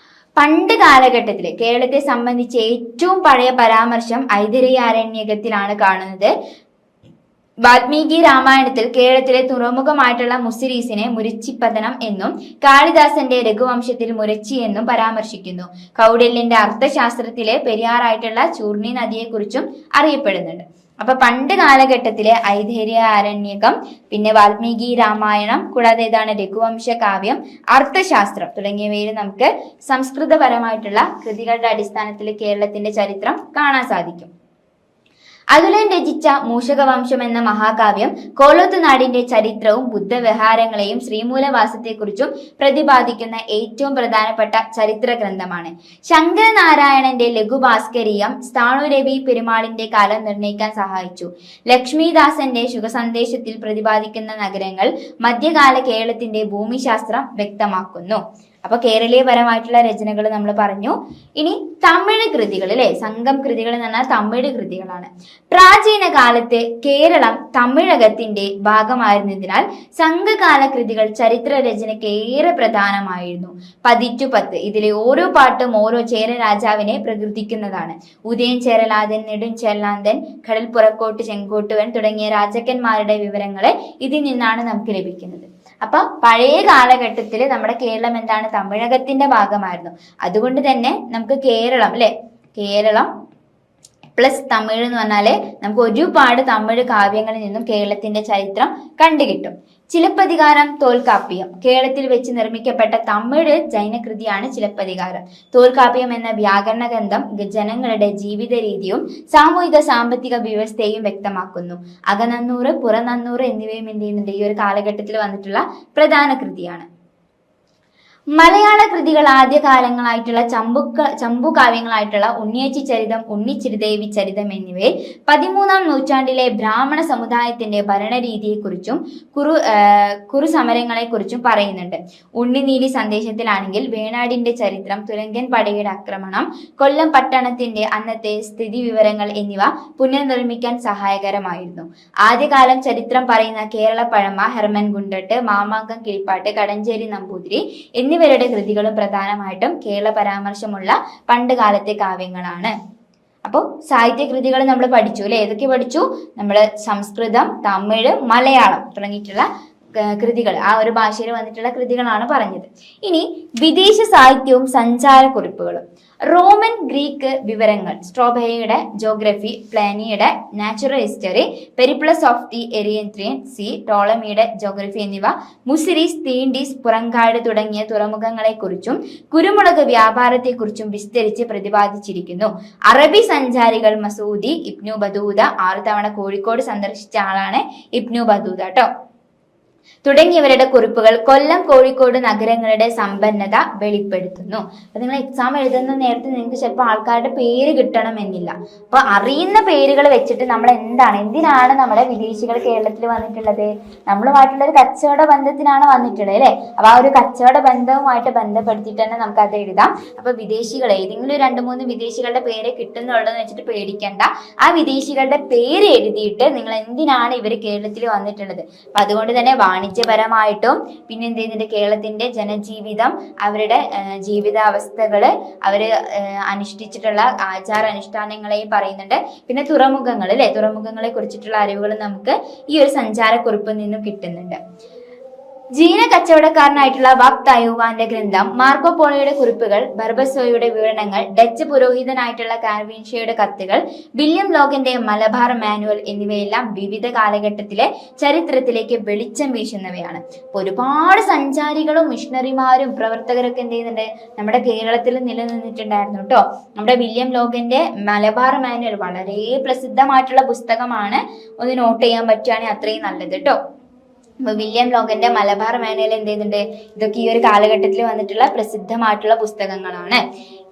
പണ്ട് കാലഘട്ടത്തില് കേരളത്തെ സംബന്ധിച്ച് ഏറ്റവും പഴയ പരാമർശം ഐതിഹ്യാരണ്യകത്തിലാണ് കാണുന്നത്. വാൽമീകി രാമായണത്തിൽ കേരളത്തിലെ തുറമുഖമായിട്ടുള്ള മുസിരീസിനെ മുരച്ചിപ്പതനം എന്നും കാളിദാസന്റെ രഘുവംശത്തിൽ മുരച്ചി എന്നും പരാമർശിക്കുന്നു. കൗടില്യന്റെ അർത്ഥശാസ്ത്രത്തിലെ പെരിയാറായിട്ടുള്ള ചൂർണി നദിയെക്കുറിച്ചും അറിയപ്പെടുന്നുണ്ട്. അപ്പൊ പണ്ട് കാലഘട്ടത്തിലെ ഐതിഹ്യാരണ്യകം, പിന്നെ വാൽമീകി രാമായണം, കൂടാതെ ഏതാണ് രഘുവംശ കാവ്യം, അർത്ഥശാസ്ത്രം തുടങ്ങിയവയിൽ നമുക്ക് സംസ്കൃതപരമായിട്ടുള്ള കൃതികളുടെ അടിസ്ഥാനത്തിൽ കേരളത്തിന്റെ ചരിത്രം കാണാൻ സാധിക്കും. അതുലൻ രചിച്ച മൂഷകവംശം എന്ന മഹാകാവ്യം കോലോത്ത് നാടിന്റെ ചരിത്രവും ബുദ്ധവിഹാരങ്ങളെയും ശ്രീമൂലവാസത്തെക്കുറിച്ചും പ്രതിപാദിക്കുന്ന ഏറ്റവും പ്രധാനപ്പെട്ട ചരിത്ര ഗ്രന്ഥമാണ്. ശങ്കരനാരായണന്റെ ലഘുഭാസ്കരീയം സ്ഥാണുരവി പെരുമാളിന്റെ കാലം നിർണ്ണയിക്കാൻ സഹായിച്ചു. ലക്ഷ്മിദാസന്റെ ശുഖസന്ദേശത്തിൽ പ്രതിപാദിക്കുന്ന നഗരങ്ങൾ മധ്യകാല കേരളത്തിന്റെ ഭൂമിശാസ്ത്രം വ്യക്തമാക്കുന്നു. അപ്പൊ കേരളീയപരമായിട്ടുള്ള രചനകൾ നമ്മൾ പറഞ്ഞു. ഇനി തമിഴ് കൃതികൾ അല്ലെ, സംഘം കൃതികൾ എന്ന് പറഞ്ഞാൽ തമിഴ് കൃതികളാണ്. പ്രാചീന കാലത്ത് കേരളം തമിഴകത്തിന്റെ ഭാഗമായിരുന്നതിനാൽ സംഘകാല കൃതികൾ ചരിത്ര രചനയ്ക്ക് ഏറെ പ്രധാനമായിരുന്നു. 10 ഇതിലെ ഓരോ പാട്ടും ഓരോ ചേര രാജാവിനെ പ്രകീർത്തിക്കുന്നതാണ്. ഉദയൻ ചേരലാതൻ, നെടും ചേരലാന്തൻ, കടൽ പുറക്കോട്ട് ചെങ്കോട്ടുവൻ തുടങ്ങിയ രാജാക്കന്മാരുടെ വിവരങ്ങളെ ഇതിൽ നിന്നാണ് നമുക്ക് ലഭിക്കുന്നത്. അപ്പൊ പഴയ കാലഘട്ടത്തിൽ നമ്മുടെ കേരളം എന്താണ്, തമിഴകത്തിന്റെ ഭാഗമായിരുന്നു. അതുകൊണ്ട് തന്നെ നമുക്ക് കേരളം അല്ലെ, കേരളം പ്ലസ് തമിഴ് എന്ന് പറഞ്ഞാല് നമുക്ക് ഒരുപാട് തമിഴ് കാവ്യങ്ങളിൽ നിന്നും കേരളത്തിന്റെ ചരിത്രം കണ്ടുകിട്ടും. ചിലപ്പതികാരം, തോൽക്കാപ്പിയം കേരളത്തിൽ വെച്ച് നിർമ്മിക്കപ്പെട്ട തമിഴ് ജൈനകൃതിയാണ് ചിലപ്പതികാരം. തോൽക്കാപ്പിയം എന്ന വ്യാകരണ ഗ്രന്ഥം ജനങ്ങളുടെ ജീവിത രീതിയും സാമൂഹിക സാമ്പത്തിക വ്യവസ്ഥയെയും വ്യക്തമാക്കുന്നു. അകനന്നൂറ്, പുറനന്നൂറ് എന്നിവയും എന്ത് ചെയ്യുന്നുണ്ട്, ഈ ഒരു കാലഘട്ടത്തിൽ വന്നിട്ടുള്ള പ്രധാന കൃതിയാണ്. മലയാള കൃതികൾ ആദ്യകാലങ്ങളായിട്ടുള്ള ചമ്പു കാവ്യങ്ങളായിട്ടുള്ള ഉണ്ണിയേച്ചി ചരിതം, ഉണ്ണിച്ചിരുദേവി ചരിതം എന്നിവയിൽ 13-ാം നൂറ്റാണ്ടിലെ ബ്രാഹ്മണ സമുദായത്തിന്റെ ഭരണരീതിയെക്കുറിച്ചും കുറുസമരങ്ങളെക്കുറിച്ചും പറയുന്നുണ്ട്. ഉണ്ണിനീലി സന്ദേശത്തിലാണെങ്കിൽ വേണാടിന്റെ ചരിത്രം, തുരങ്കൻ പടയുടെ ആക്രമണം, കൊല്ലം പട്ടണത്തിന്റെ അന്നത്തെ സ്ഥിതി വിവരങ്ങൾ എന്നിവ പുനർനിർമ്മിക്കാൻ സഹായകരമായിരുന്നു. ആദ്യകാലം ചരിത്രം പറയുന്ന കേരള പഴമ, ഹെർമൻ ഗുണ്ടട്ട്, മാമാങ്കം കിളിപ്പാട്ട്, കടഞ്ചേരി നമ്പൂതിരി എന്നിവരുടെ കൃതികളും പ്രധാനമായിട്ടും കേരള പരാമർശമുള്ള പണ്ട് കാലത്തെ കാവ്യങ്ങളാണ്. അപ്പോൾ സാഹിത്യകൃതികൾ നമ്മൾ പഠിച്ചു അല്ലെ, ഏതൊക്കെ പഠിച്ചു? നമ്മൾ സംസ്കൃതം, തമിഴ്, മലയാളം തുടങ്ങിയിട്ടുള്ള കൃതികൾ, ആ ഒരു ഭാഷയിൽ വന്നിട്ടുള്ള കൃതികളാണ് പറഞ്ഞത്. ഇനി വിദേശ സാഹിത്യവും സഞ്ചാരക്കുറിപ്പുകളും. റോമൻ ഗ്രീക്ക് വിവരങ്ങൾ, സ്ട്രോബെയുടെ ജോഗ്രഫി, പ്ലാനിയുടെ natural history, Periplus of the Erythraean Sea, ടോളമിയുടെ ജോഗ്രഫി എന്നിവ മുസിരീസ്, തീണ്ടീസ്, പുറങ്കാട് തുടങ്ങിയ തുറമുഖങ്ങളെക്കുറിച്ചും കുരുമുളക് വ്യാപാരത്തെക്കുറിച്ചും വിസ്തരിച്ച് പ്രതിപാദിച്ചിരിക്കുന്നു. അറബി സഞ്ചാരികൾ മസൂദി, ഇബ്നു ബദൂദ 6 തവണ കോഴിക്കോട് സന്ദർശിച്ച ആളാണ് ഇബ്നു ബദൂദ കേട്ടോ, തുടങ്ങിയവരുടെ കുറിപ്പുകൾ കൊല്ലം, കോഴിക്കോട് നഗരങ്ങളുടെ സമ്പന്നത വെളിപ്പെടുത്തുന്നു. അപ്പൊ നിങ്ങൾ എക്സാം എഴുതുന്ന നേരത്തെ നിങ്ങൾക്ക് ചിലപ്പോൾ ആൾക്കാരുടെ പേര് കിട്ടണമെന്നില്ല. അപ്പൊ അറിയുന്ന പേരുകൾ വെച്ചിട്ട് നമ്മൾ എന്തിനാണ് നമ്മുടെ വിദേശികൾ കേരളത്തിൽ വന്നിട്ടുള്ളത്? നമ്മളുമായിട്ടുള്ള ഒരു കച്ചവട ബന്ധത്തിനാണ് വന്നിട്ടുള്ളത് അല്ലെ. അപ്പൊ ആ ഒരു കച്ചവട ബന്ധവുമായിട്ട് ബന്ധപ്പെടുത്തിയിട്ട് തന്നെ നമുക്ക് അത് എഴുതാം. അപ്പൊ വിദേശികൾ, ഏതെങ്കിലും 2-3 വിദേശികളുടെ പേര് കിട്ടുന്നുള്ളതെന്ന് വെച്ചിട്ട് പേടിക്കണ്ട. ആ വിദേശികളുടെ പേര് എഴുതിയിട്ട് നിങ്ങൾ എന്തിനാണ് ഇവർ കേരളത്തിൽ വന്നിട്ടുള്ളത്. അപ്പൊ അതുകൊണ്ട് തന്നെ വാണിജ്യപരമായിട്ടും പിന്നെ എന്ത് ചെയ്യുന്നുണ്ട്, കേരളത്തിന്റെ ജനജീവിതം, അവരുടെ ജീവിതാവസ്ഥകള്, അവര് അനുഷ്ഠിച്ചിട്ടുള്ള ആചാര അനുഷ്ഠാനങ്ങളെയും പറയുന്നുണ്ട്. പിന്നെ തുറമുഖങ്ങൾ അല്ലെ, തുറമുഖങ്ങളെ കുറിച്ചിട്ടുള്ള അറിവുകൾ നമുക്ക് ഈ ഒരു സഞ്ചാരക്കുറിപ്പിൽ നിന്നും കിട്ടുന്നുണ്ട്. ജീന കച്ചവടക്കാരനായിട്ടുള്ള വക് തയൂവാന്റെ ഗ്രന്ഥം, മാർക്കോ പോളോയുടെ കുറിപ്പുകൾ, ബർബസോയുടെ വിവരണങ്ങൾ, ഡച്ച് പുരോഹിതനായിട്ടുള്ള കാർവിൻഷ്യയുടെ കത്തുകൾ, വില്യം ലോഗന്റെ മലബാർ മാനുവൽ എന്നിവയെല്ലാം വിവിധ കാലഘട്ടത്തിലെ ചരിത്രത്തിലേക്ക് വെളിച്ചം വീശുന്നവയാണ്. ഒരുപാട് സഞ്ചാരികളും മിഷണറിമാരും പ്രവർത്തകരൊക്കെ എന്ത് ചെയ്യുന്നുണ്ട്, നമ്മുടെ കേരളത്തിൽ നിലനിന്നിട്ടുണ്ടായിരുന്നു കേട്ടോ. നമ്മുടെ വില്യം ലോഗന്റെ മലബാർ മാനുവൽ വളരെ പ്രസിദ്ധമായിട്ടുള്ള പുസ്തകമാണ്. ഒന്ന് നോട്ട് ചെയ്യാൻ പറ്റുകയാണെങ്കിൽ അത്രയും നല്ലത് കേട്ടോ. അപ്പൊ വില്യം ലോഗന്റെ മലബാർ മാനുവൽ എന്ത് ചെയ്യുന്നുണ്ട്, ഇതൊക്കെ ഈ ഒരു കാലഘട്ടത്തിൽ വന്നിട്ടുള്ള പ്രസിദ്ധമായിട്ടുള്ള പുസ്തകങ്ങളാണ്.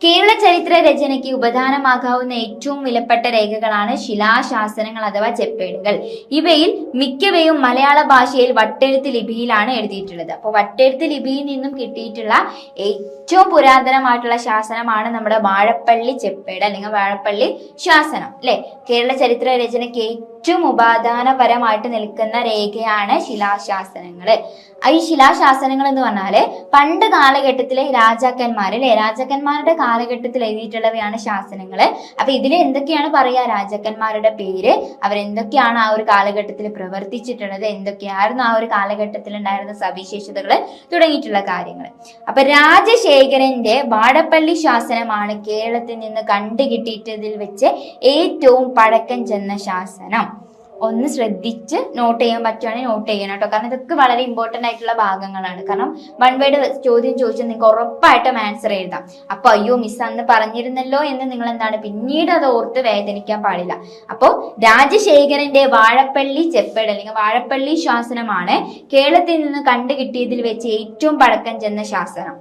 കേരള ചരിത്ര രചനയ്ക്ക് ഉപദാനമാകാവുന്ന ഏറ്റവും വിലപ്പെട്ട രേഖകളാണ് ശിലാശാസനങ്ങൾ അഥവാ ചെപ്പേടുകൾ. ഇവയിൽ മിക്കവയും മലയാള ഭാഷയിൽ വട്ടെഴുത്ത് ലിപിയിലാണ് എഴുതിയിട്ടുള്ളത്. അപ്പോൾ വട്ടെഴുത്ത് ലിപിയിൽ നിന്നും കിട്ടിയിട്ടുള്ള ഏറ്റവും പുരാതനമായിട്ടുള്ള ശാസനമാണ് നമ്മുടെ വാഴപ്പള്ളി ചെപ്പേട് അല്ലെങ്കിൽ വാഴപ്പള്ളി ശാസനം അല്ലെ. കേരള ചരിത്ര രചനയ്ക്ക് ഏറ്റവും ഉപാദാനപരമായിട്ട് നിൽക്കുന്ന രേഖയാണ് ശിലാശാസനങ്ങള്. ഈ ശിലാശാസനങ്ങൾ എന്ന് പറഞ്ഞാല് പണ്ട് കാലഘട്ടത്തിലെ രാജാക്കന്മാരുടെ കാലഘട്ടത്തിൽ എഴുതിയിട്ടുള്ളവയാണ് ശാസനങ്ങള്. അപ്പൊ ഇതിൽ എന്തൊക്കെയാണ് പറയാ? രാജാക്കന്മാരുടെ പേര്, അവരെന്തൊക്കെയാണ് ആ ഒരു കാലഘട്ടത്തിൽ പ്രവർത്തിച്ചിട്ടുള്ളത്, എന്തൊക്കെയായിരുന്നു ആ ഒരു കാലഘട്ടത്തിൽ ഉണ്ടായിരുന്ന സവിശേഷതകള് തുടങ്ങിയിട്ടുള്ള കാര്യങ്ങൾ. അപ്പൊ രാജശേഖരന്റെ വാടപ്പള്ളി ശാസനമാണ് കേരളത്തിൽ നിന്ന് കണ്ടുകിട്ടിയിട്ടതിൽ വെച്ച് ഏറ്റവും പഴക്കം ചെന്ന ശാസനം. ഒന്ന് ശ്രദ്ധിച്ച് നോട്ട് ചെയ്യാൻ പറ്റുവാണെങ്കിൽ നോട്ട് ചെയ്യണം കേട്ടോ, കാരണം ഇതൊക്കെ വളരെ ഇമ്പോർട്ടന്റ് ആയിട്ടുള്ള ഭാഗങ്ങളാണ്. കാരണം വൺ വേർഡ് ചോദ്യം ചോദിച്ചാൽ നിങ്ങൾക്ക് ഉറപ്പായിട്ടും ആൻസർ എഴുതാം. അപ്പൊ അയ്യോ മിസ് അന്ന് പറഞ്ഞിരുന്നല്ലോ എന്ന് നിങ്ങൾ എന്താണ് പിന്നീട് അത് ഓർത്ത് വേദനിക്കാൻ പാടില്ല. അപ്പോൾ രാജശേഖരന്റെ വാഴപ്പള്ളി ചെപ്പേട് അല്ലെങ്കിൽ വാഴപ്പള്ളി ശാസനമാണ് കേരളത്തിൽ നിന്ന് കണ്ടുകിട്ടിയതിൽ വെച്ച് ഏറ്റവും പഴക്കം ചെന്ന ശാസനം.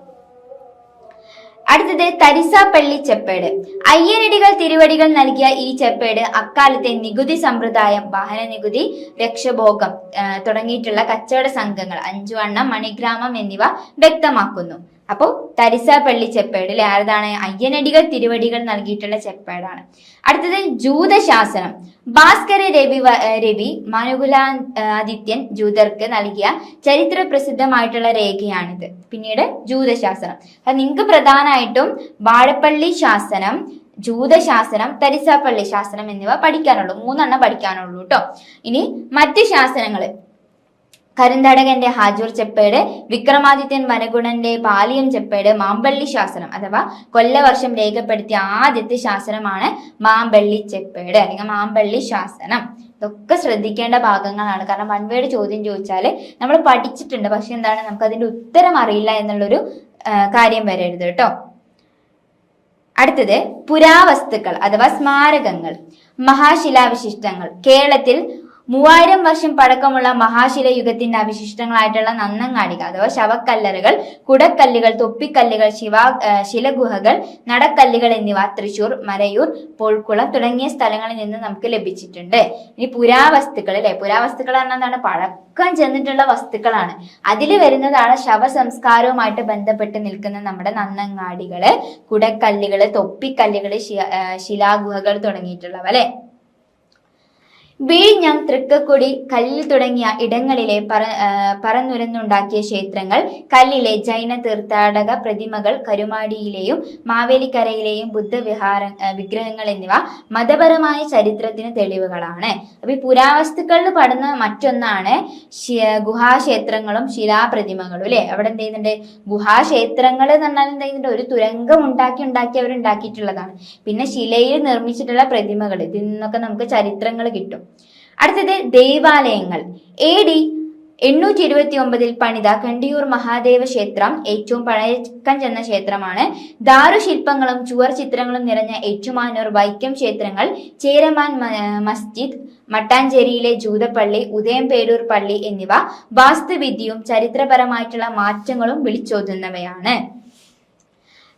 അടുത്തത് തരിസാപ്പള്ളി ചെപ്പേട്. അയ്യനടികൾ തിരുവടികൾ നൽകിയ ഈ ചെപ്പേട് അക്കാലത്തെ നികുതി സമ്പ്രദായം, വാഹന നികുതി, രക്ഷഭോഗം തുടങ്ങിയിട്ടുള്ള കച്ചവട സംഘങ്ങൾ, അഞ്ചുവണ്ണം, മണിഗ്രാമം എന്നിവ വ്യക്തമാക്കുന്നു. അപ്പോൾ തരിസാപ്പള്ളി ചെപ്പേടിൽ ആരതാണ്? അയ്യനടികൾ തിരുവടികൾ നൽകിയിട്ടുള്ള ചെപ്പേടാണ്. അടുത്തത് ജൂതശാസനം. ഭാസ്കര രവി മനുകുലാദിത്യൻ ജൂതർക്ക് നൽകിയ ചരിത്ര പ്രസിദ്ധമായിട്ടുള്ള രേഖയാണിത്. പിന്നീട് ജൂതശാസനം. അപ്പൊ നിങ്ങൾക്ക് പ്രധാനമായിട്ടും വാഴപ്പള്ളി ശാസനം, ജൂതശാസനം, തരിസാപ്പള്ളി ശാസനം എന്നിവ പഠിക്കാനുള്ളൂ. 3 പഠിക്കാനുള്ളൂ കേട്ടോ. ഇനി മറ്റ് ശാസനങ്ങള്: കരുന്തടകന്റെ ഹാജൂർ ചെപ്പേട്, വിക്രമാദിത്യൻ വനഗുണന്റെ പാലിയം ചെപ്പേട്, മാമ്പള്ളി ശാസനം അഥവാ കൊല്ലവർഷം രേഖപ്പെടുത്തിയ ആദ്യത്തെ ശാസനമാണ് മാമ്പള്ളി ചെപ്പേട് അല്ലെങ്കിൽ മാമ്പള്ളി ശാസനം. ഇതൊക്കെ ശ്രദ്ധിക്കേണ്ട ഭാഗങ്ങളാണ്. കാരണം വൺ വേർഡ് ചോദ്യം ചോദിച്ചാല് നമ്മൾ പഠിച്ചിട്ടുണ്ട്, പക്ഷെ എന്താണ് നമുക്ക് അതിന്റെ ഉത്തരം അറിയില്ല എന്നുള്ളൊരു കാര്യം വരരുത് കേട്ടോ. അടുത്തത് പുരാവസ്തുക്കൾ അഥവാ സ്മാരകങ്ങൾ. മഹാശിലാവിശിഷ്ടങ്ങൾ. കേരളത്തിൽ 3000 വർഷം പഴക്കമുള്ള മഹാശില യുഗത്തിന്റെ അവശിഷ്ടങ്ങളായിട്ടുള്ള നന്നങ്ങാടിക അഥവാ ശവക്കല്ലറുകൾ, കുടക്കല്ലുകൾ, തൊപ്പിക്കല്ലുകൾ, ശിലഗുഹകൾ, നടക്കല്ലുകൾ എന്നിവ തൃശൂർ, മരയൂർ, പോൾക്കുളം തുടങ്ങിയ സ്ഥലങ്ങളിൽ നിന്ന് നമുക്ക് ലഭിച്ചിട്ടുണ്ട്. ഇനി പുരാവസ്തുക്കൾ അല്ലെ, പുരാവസ്തുക്കൾ പറഞ്ഞാൽ എന്താണ്? പഴക്കം ചെന്നിട്ടുള്ള വസ്തുക്കളാണ്. അതിൽ വരുന്നതാണ് ശവസംസ്കാരവുമായിട്ട് ബന്ധപ്പെട്ട് നിൽക്കുന്ന നമ്മുടെ നന്നങ്ങാടികള്, കുടക്കല്ലുകള്, തൊപ്പിക്കല്ലുകള്, ശിലാഗുഹകൾ തുടങ്ങിയിട്ടുള്ളവ അല്ലെ. വിഴിഞ്ഞം, തൃക്കക്കുടി, കല്ലിൽ തുടങ്ങിയ ഇടങ്ങളിലെ പറന്നുരന്നുണ്ടാക്കിയ ക്ഷേത്രങ്ങൾ, കല്ലിലെ ജൈന തീർത്ഥാടക പ്രതിമകൾ, കരുമാടിയിലെയും മാവേലിക്കരയിലെയും വിഗ്രഹങ്ങൾ എന്നിവ മതപരമായ ചരിത്രത്തിന് തെളിവുകളാണ്. അപ്പൊ ഈ പുരാവസ്തുക്കളിൽ പെടുന്ന മറ്റൊന്നാണ് ഗുഹാക്ഷേത്രങ്ങളും ശിലാപ്രതിമകളും അല്ലെ. അവിടെ എന്ത് ചെയ്യുന്നുണ്ട്? ഗുഹാക്ഷേത്രങ്ങൾ എന്ന് പറഞ്ഞാൽ എന്ത് ചെയ്യുന്നുണ്ട്? ഒരു തുരങ്കം ഉണ്ടാക്കി അവരുണ്ടാക്കിയിട്ടുള്ളതാണ്. പിന്നെ ശിലയിൽ നിർമ്മിച്ചിട്ടുള്ള പ്രതിമകൾ, ഇതിൽ നിന്നൊക്കെ നമുക്ക് ചരിത്രങ്ങൾ കിട്ടും. അടുത്തത് ദേവാലയങ്ങൾ. AD 829 പണിത കണ്ടിയൂർ മഹാദേവ ക്ഷേത്രം ഏറ്റവും പഴക്കം ചെന്ന ക്ഷേത്രമാണ്. ദാരുശില്പങ്ങളും ചുവർ ചിത്രങ്ങളും നിറഞ്ഞ ഏറ്റുമാനൂർ, വൈക്കം ക്ഷേത്രങ്ങൾ, ചേരമാൻ മസ്ജിദ്, മട്ടാഞ്ചേരിയിലെ ജൂതപ്പള്ളി, ഉദയംപേരൂർ പള്ളി എന്നിവ വാസ്തുവിദ്യയും ചരിത്രപരമായിട്ടുള്ള മാറ്റങ്ങളും വിളിച്ചോതുന്നവയാണ്.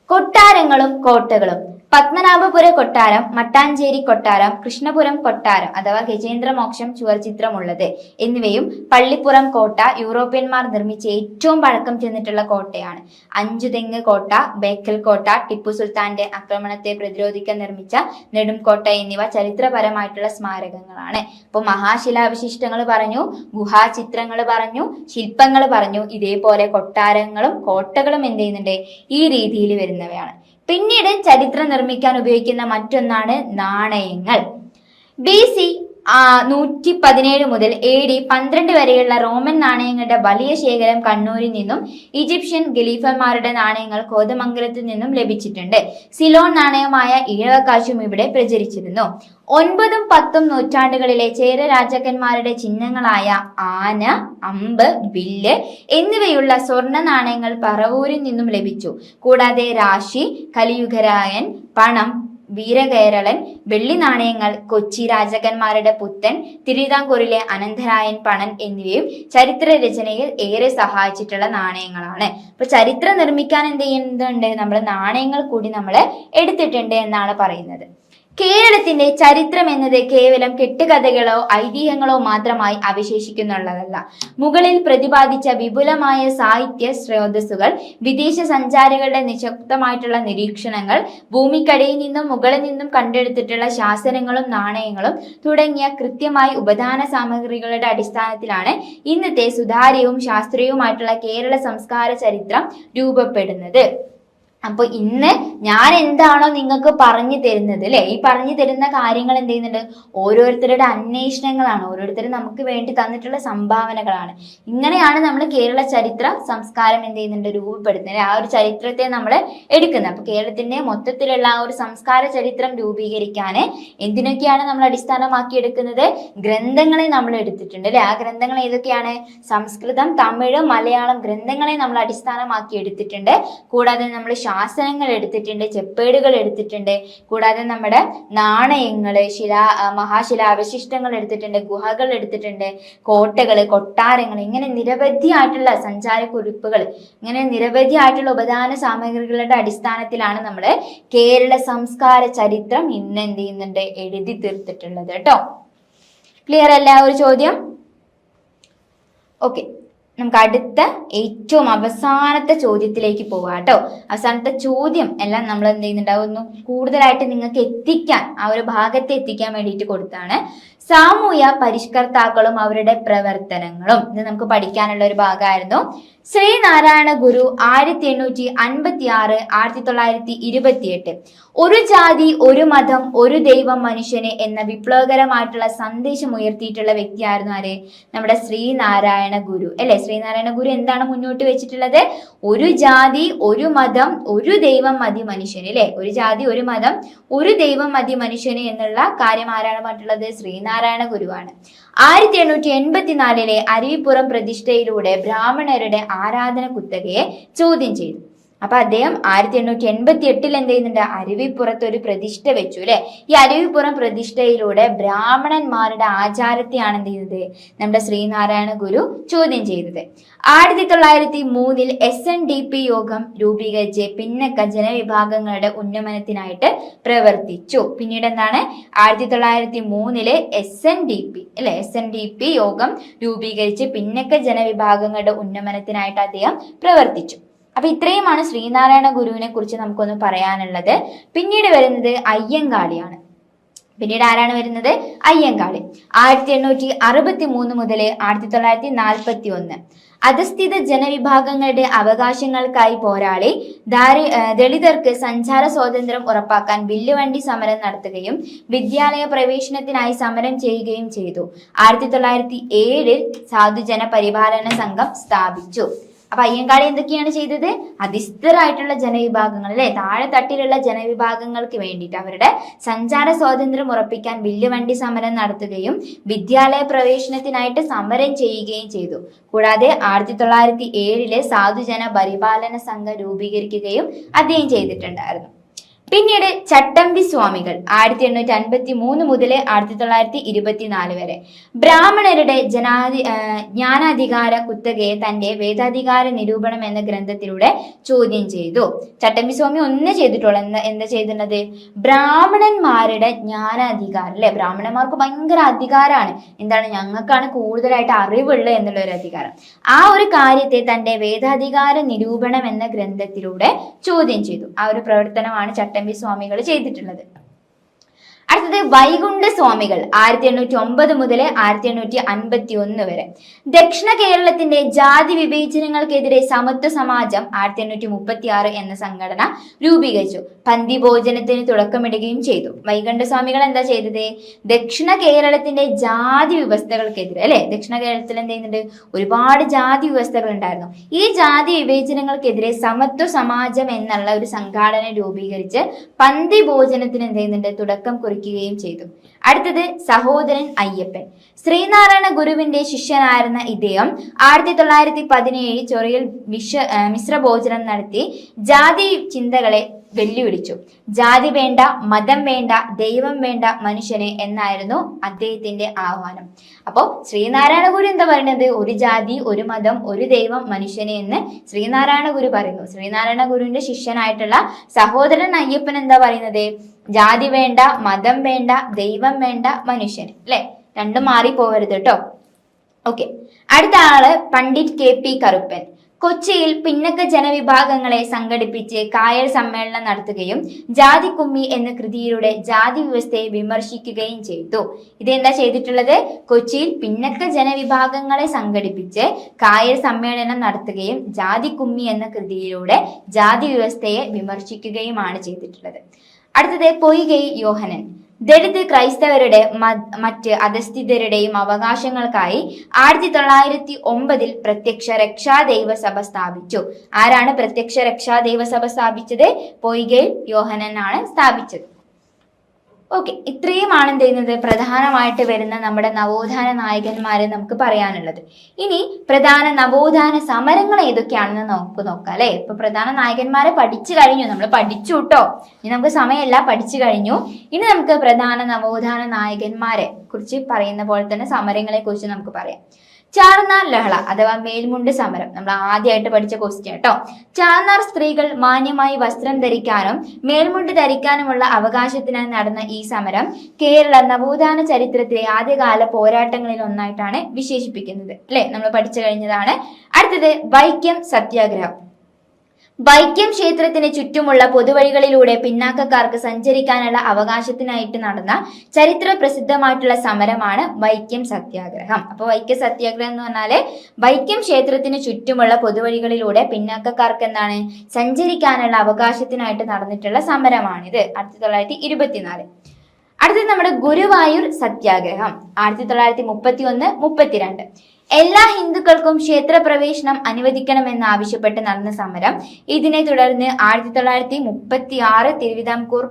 കൊട്ടാരങ്ങളും കോട്ടകളും. പത്മനാഭപുര കൊട്ടാരം, മട്ടാഞ്ചേരി കൊട്ടാരം, കൃഷ്ണപുരം കൊട്ടാരം അഥവാ ഗജേന്ദ്രമോക്ഷം ചുവർചിത്രമുള്ളത് എന്നിവയും പള്ളിപ്പുറം കോട്ട യൂറോപ്യന്മാർ നിർമ്മിച്ച ഏറ്റവും പഴക്കം ചെന്നിട്ടുള്ള കോട്ടയാണ്. അഞ്ചുതെങ്ങ് കോട്ട, ബേക്കൽ കോട്ട, ടിപ്പു സുൽത്താന്റെ ആക്രമണത്തെ പ്രതിരോധിക്കാൻ നിർമ്മിച്ച നെടുംകോട്ട എന്നിവ ചരിത്രപരമായിട്ടുള്ള സ്മാരകങ്ങളാണ്. ഇപ്പൊ മഹാശിലാവിശിഷ്ടങ്ങൾ പറഞ്ഞു, ഗുഹാചിത്രങ്ങൾ പറഞ്ഞു, ശില്പങ്ങൾ പറഞ്ഞു. ഇതേപോലെ കൊട്ടാരങ്ങളും കോട്ടകളും എന്ത് ചെയ്യുന്നുണ്ട്? ഈ രീതിയിൽ വരുന്നവയാണ്. പിന്നീട് ചരിത്രം നിർമ്മിക്കാൻ ഉപയോഗിക്കുന്ന മറ്റൊന്നാണ് നാണയങ്ങൾ. BC 117 മുതൽ AD 12 വരെയുള്ള റോമൻ നാണയങ്ങളുടെ വലിയ ശേഖരം കണ്ണൂരിൽ നിന്നും ഈജിപ്ഷ്യൻ ഖലീഫമാരുടെ നാണയങ്ങൾ കോതമംഗലത്തിൽ നിന്നും ലഭിച്ചിട്ടുണ്ട്. സിലോൺ നാണയമായ ഈഴവക്കാശും ഇവിടെ പ്രചരിച്ചിരുന്നു. 9ഉം 10ഉം നൂറ്റാണ്ടുകളിലെ ചേര രാജാക്കന്മാരുടെ ചിഹ്നങ്ങളായ ആന, അമ്പ്, വില്ല് എന്നിവയുള്ള സ്വർണ്ണ നാണയങ്ങൾ പറവൂരിൽ നിന്നും ലഭിച്ചു. കൂടാതെ രാശി, കലിയുഗരായൻ, പണം, വീരകേരളൻ, വെള്ളി നാണയങ്ങൾ, കൊച്ചി രാജാക്കന്മാരുടെ പുത്തൻ, തിരുവിതാംകൂറിലെ അനന്തരായൻ പണൻ എന്നിവയും ചരിത്ര രചനയിൽ ഏറെ സഹായിച്ചിട്ടുള്ള നാണയങ്ങളാണ്. അപ്പൊ ചരിത്രം നിർമ്മിക്കാൻ എന്ത് ചെയ്യുന്നുണ്ട്? നമ്മൾ നാണയങ്ങൾ കൂടി നമ്മൾ എടുത്തിട്ടുണ്ട് എന്നാണ് പറയുന്നത്. കേരളത്തിന്റെ ചരിത്രം എന്നത് കേവലം കെട്ടുകഥകളോ ഐതിഹ്യങ്ങളോ മാത്രമായി അവശേഷിക്കുന്നുള്ളതല്ല. മുകളിൽ പ്രതിപാദിച്ച വിപുലമായ സാഹിത്യ സ്രോതസ്സുകൾ, വിദേശ സഞ്ചാരികളുടെ നിശബ്ദമായിട്ടുള്ള നിരീക്ഷണങ്ങൾ, ഭൂമിക്കടിയിൽ നിന്നും മുകളിൽ നിന്നും കണ്ടെടുത്തിട്ടുള്ള ശാസനങ്ങളും നാണയങ്ങളും തുടങ്ങിയ കൃത്യമായി ഉപദാന സാമഗ്രികളുടെ അടിസ്ഥാനത്തിലാണ് ഇന്നത്തെ സുതാര്യവും ശാസ്ത്രീയവുമായിട്ടുള്ള കേരള സംസ്കാര ചരിത്രം രൂപപ്പെടുന്നത്. അപ്പൊ ഇന്ന് ഞാൻ എന്താണോ നിങ്ങൾക്ക് പറഞ്ഞു തരുന്നത് അല്ലെ, ഈ പറഞ്ഞു തരുന്ന കാര്യങ്ങൾ എന്ത് ചെയ്യുന്നുണ്ട്, ഓരോരുത്തരുടെ അന്വേഷണങ്ങളാണ്, ഓരോരുത്തരും നമുക്ക് വേണ്ടി തന്നിട്ടുള്ള സംഭാവനകളാണ്. ഇങ്ങനെയാണ് നമ്മൾ കേരള ചരിത്ര സംസ്കാരം എന്ത് ചെയ്യുന്നുണ്ട്, രൂപപ്പെടുത്തുന്നത്. ആ ഒരു ചരിത്രത്തെ നമ്മൾ എടുക്കുന്നത്. അപ്പൊ കേരളത്തിന്റെ മൊത്തത്തിലുള്ള ആ ഒരു സംസ്കാര ചരിത്രം രൂപീകരിക്കാൻ എന്തിനൊക്കെയാണ് നമ്മൾ അടിസ്ഥാനമാക്കി എടുക്കുന്നത്, ഗ്രന്ഥങ്ങളെ നമ്മൾ എടുത്തിട്ടുണ്ട് അല്ലെ. ആ ഗ്രന്ഥങ്ങൾ ഏതൊക്കെയാണ്, സംസ്കൃതം, തമിഴ്, മലയാളം ഗ്രന്ഥങ്ങളെ നമ്മൾ അടിസ്ഥാനമാക്കി എടുത്തിട്ടുണ്ട്. കൂടാതെ നമ്മൾ ശാസനങ്ങൾ എടുത്തിട്ടുണ്ട്, ചെപ്പേടുകൾ എടുത്തിട്ടുണ്ട്. കൂടാതെ നമ്മുടെ നാണയങ്ങള്, മഹാശിലാവശിഷ്ടങ്ങൾ എടുത്തിട്ടുണ്ട്, ഗുഹകൾ എടുത്തിട്ടുണ്ട്, കോട്ടകള്, കൊട്ടാരങ്ങൾ, ഇങ്ങനെ നിരവധിയായിട്ടുള്ള സഞ്ചാരക്കുറിപ്പുകൾ, ഇങ്ങനെ നിരവധിയായിട്ടുള്ള ഉപദാന സാമഗ്രികളുടെ അടിസ്ഥാനത്തിലാണ് നമ്മൾ കേരള സംസ്കാര ചരിത്രം ഇന്ന് എന്ത് ചെയ്യുന്നുണ്ട്, എഴുതി തീർത്തിട്ടുള്ളത് കേട്ടോ. ക്ലിയർ അല്ല ഒരു ചോദ്യം? ഓക്കെ, നമുക്ക് അടുത്ത ഏറ്റവും അവസാനത്തെ ചോദ്യത്തിലേക്ക് പോവാം കേട്ടോ. അവസാനത്തെ ചോദ്യം എല്ലാം നമ്മൾ എന്ത് ചെയ്യുന്നുണ്ടാവുന്നു, കൂടുതലായിട്ട് നിങ്ങൾക്ക് എത്തിക്കാൻ, ആ ഒരു ഭാഗത്തെ എത്തിക്കാൻ വേണ്ടിയിട്ട് കൊടുത്താണ്. സാമൂഹ്യ പരിഷ്കർത്താക്കളും അവരുടെ പ്രവർത്തനങ്ങളും, ഇത് നമുക്ക് പഠിക്കാനുള്ള ഒരു ഭാഗമായിരുന്നു. ശ്രീനാരായണ ഗുരു 1856 1928 ഒരു ജാതി ഒരു മതം ഒരു ദൈവം മനുഷ്യന് എന്ന വിപ്ലവകരമായിട്ടുള്ള സന്ദേശം ഉയർത്തിയിട്ടുള്ള വ്യക്തിയായിരുന്നു ആര്, നമ്മുടെ ശ്രീനാരായണ ഗുരു അല്ലെ. ശ്രീനാരായണ ഗുരു എന്താണ് മുന്നോട്ട് വെച്ചിട്ടുള്ളത്, ഒരു ജാതി ഒരു മതം ഒരു ദൈവം മതി മനുഷ്യന് അല്ലെ. ഒരു ജാതി ഒരു മതം ഒരു ദൈവം മതി മനുഷ്യന് എന്നുള്ള കാര്യം ആരാണ് പറഞ്ഞിട്ടുള്ളത്, ശ്രീനാരായണ ഗുരുവാണ്. 1884 അരുവിപ്പുറം പ്രതിഷ്ഠയിലൂടെ ബ്രാഹ്മണരുടെ ആരാധന കുത്തകയെ ചോദ്യം ചെയ്തു. അപ്പൊ അദ്ദേഹം 1888 എന്ത് ചെയ്യുന്നുണ്ട്, അരുവിപ്പുറത്ത് ഒരു പ്രതിഷ്ഠ വെച്ചു അല്ലെ. ഈ അരുവിപ്പുറം പ്രതിഷ്ഠയിലൂടെ ബ്രാഹ്മണന്മാരുടെ ആചാരത്തെയാണ് എന്ത് ചെയ്യുന്നത്, നമ്മുടെ ശ്രീനാരായണ ഗുരു ചോദ്യം ചെയ്തത്. 1903 SNDP യോഗം രൂപീകരിച്ച് പിന്നക്ക ജനവിഭാഗങ്ങളുടെ ഉന്നമനത്തിനായിട്ട് പ്രവർത്തിച്ചു. പിന്നീട് എന്താണ്, 1903 SNDP അല്ലെ, SNDP യോഗം രൂപീകരിച്ച് പിന്നക്ക ജനവിഭാഗങ്ങളുടെ ഉന്നമനത്തിനായിട്ട് അദ്ദേഹം പ്രവർത്തിച്ചു. അപ്പൊ ഇത്രയുമാണ് ശ്രീനാരായണ ഗുരുവിനെ കുറിച്ച് നമുക്കൊന്ന് പറയാനുള്ളത്. പിന്നീട് വരുന്നത് അയ്യങ്കാളിയാണ്. പിന്നീട് ആരാണ് വരുന്നത്, അയ്യങ്കാളി. 1863 മുതൽ 1941 അധസ്ഥിത ജനവിഭാഗങ്ങളുടെ അവകാശങ്ങൾക്കായി പോരാളി ദളിതർക്ക് സഞ്ചാര സ്വാതന്ത്ര്യം ഉറപ്പാക്കാൻ വില്ലുവണ്ടി സമരം നടത്തുകയും വിദ്യാലയ പ്രവേശനത്തിനായി സമരം ചെയ്യുകയും ചെയ്തു. 1907 സാധുജന പരിപാലന സംഘം സ്ഥാപിച്ചു. അപ്പൊ അയ്യങ്കാളി എന്തൊക്കെയാണ് ചെയ്തത്, അധിസ്ഥരായിട്ടുള്ള ജനവിഭാഗങ്ങൾ അല്ലെ, താഴെ തട്ടിലുള്ള ജനവിഭാഗങ്ങൾക്ക് വേണ്ടിയിട്ട് അവരുടെ സഞ്ചാര സ്വാതന്ത്ര്യം ഉറപ്പിക്കാൻ വില്ലുവണ്ടി സമരം നടത്തുകയും വിദ്യാലയ പ്രവേശനത്തിനായിട്ട് സമരം ചെയ്യുകയും ചെയ്തു. കൂടാതെ 1907 സാധുജന പരിപാലന സംഘം രൂപീകരിക്കുകയും അദ്ദേഹം ചെയ്തിട്ടുണ്ടായിരുന്നു. പിന്നീട് ചട്ടമ്പി സ്വാമികൾ 1853 മുതൽ 1924 വരെ ബ്രാഹ്മണരുടെ ജ്ഞാനാധികാര കുത്തകയെ തന്റെ വേദാധികാര നിരൂപണം എന്ന ഗ്രന്ഥത്തിലൂടെ ചോദ്യം ചെയ്തു. ചട്ടമ്പി സ്വാമി ഒന്ന് ചെയ്തിട്ടുള്ളൂ, എന്താ ചെയ്തിട്ടുള്ളത്, ബ്രാഹ്മണന്മാരുടെ ജ്ഞാനാധികാരം അല്ലെ, ബ്രാഹ്മണന്മാർക്ക് ഭയങ്കര അധികാരമാണ്, എന്താണ്, ഞങ്ങൾക്കാണ് കൂടുതലായിട്ട് അറിവുള്ളത് എന്നുള്ള ഒരു അധികാരം. ആ ഒരു കാര്യത്തെ തന്റെ വേദാധികാര നിരൂപണം എന്ന ഗ്രന്ഥത്തിലൂടെ ചോദ്യം ചെയ്തു. ആ ഒരു പ്രവർത്തനമാണ് ചട്ടമ്പി സ്വാമികൾ ചെയ്തിട്ടുള്ളത്. അടുത്തത് വൈകുണ്ഠ സ്വാമികൾ 1809 മുതൽ 1851 വരെ. ദക്ഷിണ കേരളത്തിന്റെ ജാതി വിവേചനങ്ങൾക്കെതിരെ സമത്വ സമാജം 1836 എന്ന സംഘടന രൂപീകരിച്ചു. പന്തി ഭോജനത്തിന് തുടക്കമിടുകയും ചെയ്തു. വൈകുണ്ഠ സ്വാമികൾ എന്താ ചെയ്തത്, ദക്ഷിണ കേരളത്തിന്റെ ജാതി വ്യവസ്ഥകൾക്കെതിരെ അല്ലെ, ദക്ഷിണ കേരളത്തിൽ എന്ത് ചെയ്യുന്നുണ്ട്, ഒരുപാട് ജാതി വ്യവസ്ഥകൾ ഉണ്ടായിരുന്നു. ഈ ജാതി വിവേചനങ്ങൾക്കെതിരെ സമത്വ സമാജം എന്നുള്ള ഒരു സംഘടന രൂപീകരിച്ച് പന്തി ഭോജനത്തിന് എന്ത് ചെയ്യുന്നുണ്ട്, തുടക്കം കുറിക്കുകയും ചെയ്തു. അടുത്തത് സഹോദരൻ അയ്യപ്പൻ. ശ്രീനാരായണ ഗുരുവിന്റെ ശിഷ്യനായിരുന്ന ഇദ്ദേഹം 1917 ചൊറയിൽ മിശ്രഭോജനം നടത്തി ജാതി ചിന്തകളെ വെല്ലുവിളിച്ചു. ജാതി വേണ്ട, മതം വേണ്ട, ദൈവം വേണ്ട, മനുഷ്യനെ എന്നായിരുന്നു അദ്ദേഹത്തിന്റെ ആഹ്വാനം. അപ്പോൾ ശ്രീനാരായണ ഗുരു എന്താ പറയുന്നത്? ഒരു ജാതി, ഒരു മതം, ഒരു ദൈവം, മനുഷ്യനെ എന്ന് ശ്രീനാരായണ ഗുരു പറയുന്നു. ശ്രീനാരായണ ഗുരുവിന്റെ ശിഷ്യനായിട്ടുള്ള സഹോദരൻ അയ്യപ്പൻ എന്താ പറയുന്നത്? ജാതി വേണ്ട, മതം വേണ്ട, ദൈവം വേണ്ട, മനുഷ്യൻ. അല്ലെ, രണ്ടും മാറി പോകരുത് കേട്ടോ. ഓക്കെ, അടുത്ത ആള് പണ്ഡിറ്റ് KP കറുപ്പൻ. കൊച്ചിയിൽ പിന്നക്ക ജനവിഭാഗങ്ങളെ സംഘടിപ്പിച്ച് കായൽ സമ്മേളനം നടത്തുകയും ജാതി കുമ്മി എന്ന കൃതിയിലൂടെ ജാതി വ്യവസ്ഥയെ വിമർശിക്കുകയും ചെയ്തു. ഇതെന്താ ചെയ്തിട്ടുള്ളത്? കൊച്ചിയിൽ പിന്നക്ക ജനവിഭാഗങ്ങളെ സംഘടിപ്പിച്ച് കായൽ സമ്മേളനം നടത്തുകയും ജാതി കുമ്മി എന്ന കൃതിയിലൂടെ ജാതി വ്യവസ്ഥയെ വിമർശിക്കുകയുമാണ് ചെയ്തിട്ടുള്ളത്. അടുത്തത് പൊയ്കൈ യോഹനൻ. ദളിത് ക്രൈസ്തവരുടെ മറ്റ് അധസ്ഥിതരുടെയും അവകാശങ്ങൾക്കായി 1909 പ്രത്യക്ഷ രക്ഷാ ദൈവസഭ സ്ഥാപിച്ചു. ആരാണ് പ്രത്യക്ഷ രക്ഷാ ദൈവസഭ സ്ഥാപിച്ചത്? പൊയ്കൈ യോഹനൻ ആണ് സ്ഥാപിച്ചത്. ഓക്കെ, ഇത്രയുമാണ് എന്ത് ചെയ്യുന്നത് പ്രധാനമായിട്ട് വരുന്ന നമ്മുടെ നവോത്ഥാന നായകന്മാരെ നമുക്ക് പറയാനുള്ളത്. ഇനി പ്രധാന നവോത്ഥാന സമരങ്ങൾ ഏതൊക്കെയാണെന്ന് നോക്കാം അല്ലെ. ഇപ്പൊ പ്രധാന നായകന്മാരെ പഠിച്ചു കഴിഞ്ഞു, നമ്മൾ പഠിച്ചു കേട്ടോ. ഇനി നമുക്ക് സമയമില്ല, പഠിച്ചു കഴിഞ്ഞു. ഇനി നമുക്ക് പ്രധാന നവോത്ഥാന നായകന്മാരെ കുറിച്ച് പറയുന്ന പോലെ തന്നെ സമരങ്ങളെ കുറിച്ച് നമുക്ക് പറയാം. ചാർനാർ ലഹള അഥവാ മേൽമുണ്ട് സമരം നമ്മൾ ആദ്യമായിട്ട് പഠിച്ച ക്വസ്റ്റ്യൻ കേട്ടോ. ചാർനാർ സ്ത്രീകൾ മാന്യമായി വസ്ത്രം ധരിക്കാനും മേൽമുണ്ട് ധരിക്കാനുമുള്ള അവകാശത്തിനായി നടന്ന ഈ സമരം കേരള നവോത്ഥാന ചരിത്രത്തിലെ ആദ്യകാല പോരാട്ടങ്ങളിൽ ഒന്നായിട്ടാണ് വിശേഷിപ്പിക്കുന്നത്. അല്ലെ, നമ്മൾ പഠിച്ചു കഴിഞ്ഞതാണ്. അടുത്തത് വൈക്കം സത്യാഗ്രഹം. വൈക്കം ക്ഷേത്രത്തിന് ചുറ്റുമുള്ള പൊതുവഴികളിലൂടെ പിന്നാക്കക്കാർക്ക് സഞ്ചരിക്കാനുള്ള അവകാശത്തിനായിട്ട് നടന്ന ചരിത്ര പ്രസിദ്ധമായിട്ടുള്ള സമരമാണ് വൈക്കം സത്യാഗ്രഹം. അപ്പൊ വൈക്കം സത്യാഗ്രഹം എന്ന് പറഞ്ഞാല് വൈക്കം ക്ഷേത്രത്തിന് ചുറ്റുമുള്ള പൊതുവഴികളിലൂടെ പിന്നാക്കക്കാർക്ക് എന്താണ് സഞ്ചരിക്കാനുള്ള അവകാശത്തിനായിട്ട് നടന്നിട്ടുള്ള സമരമാണിത്. 1924. അടുത്തത് നമ്മുടെ ഗുരുവായൂർ സത്യാഗ്രഹം 1931-32. എല്ലാ ഹിന്ദുക്കൾക്കും ക്ഷേത്രപ്രവേശനം അനുവദിക്കണമെന്നാവശ്യപ്പെട്ട് നടന്ന സമരം. ഇതിനെ തുടർന്ന് 1936 തിരുവിതാംകൂർ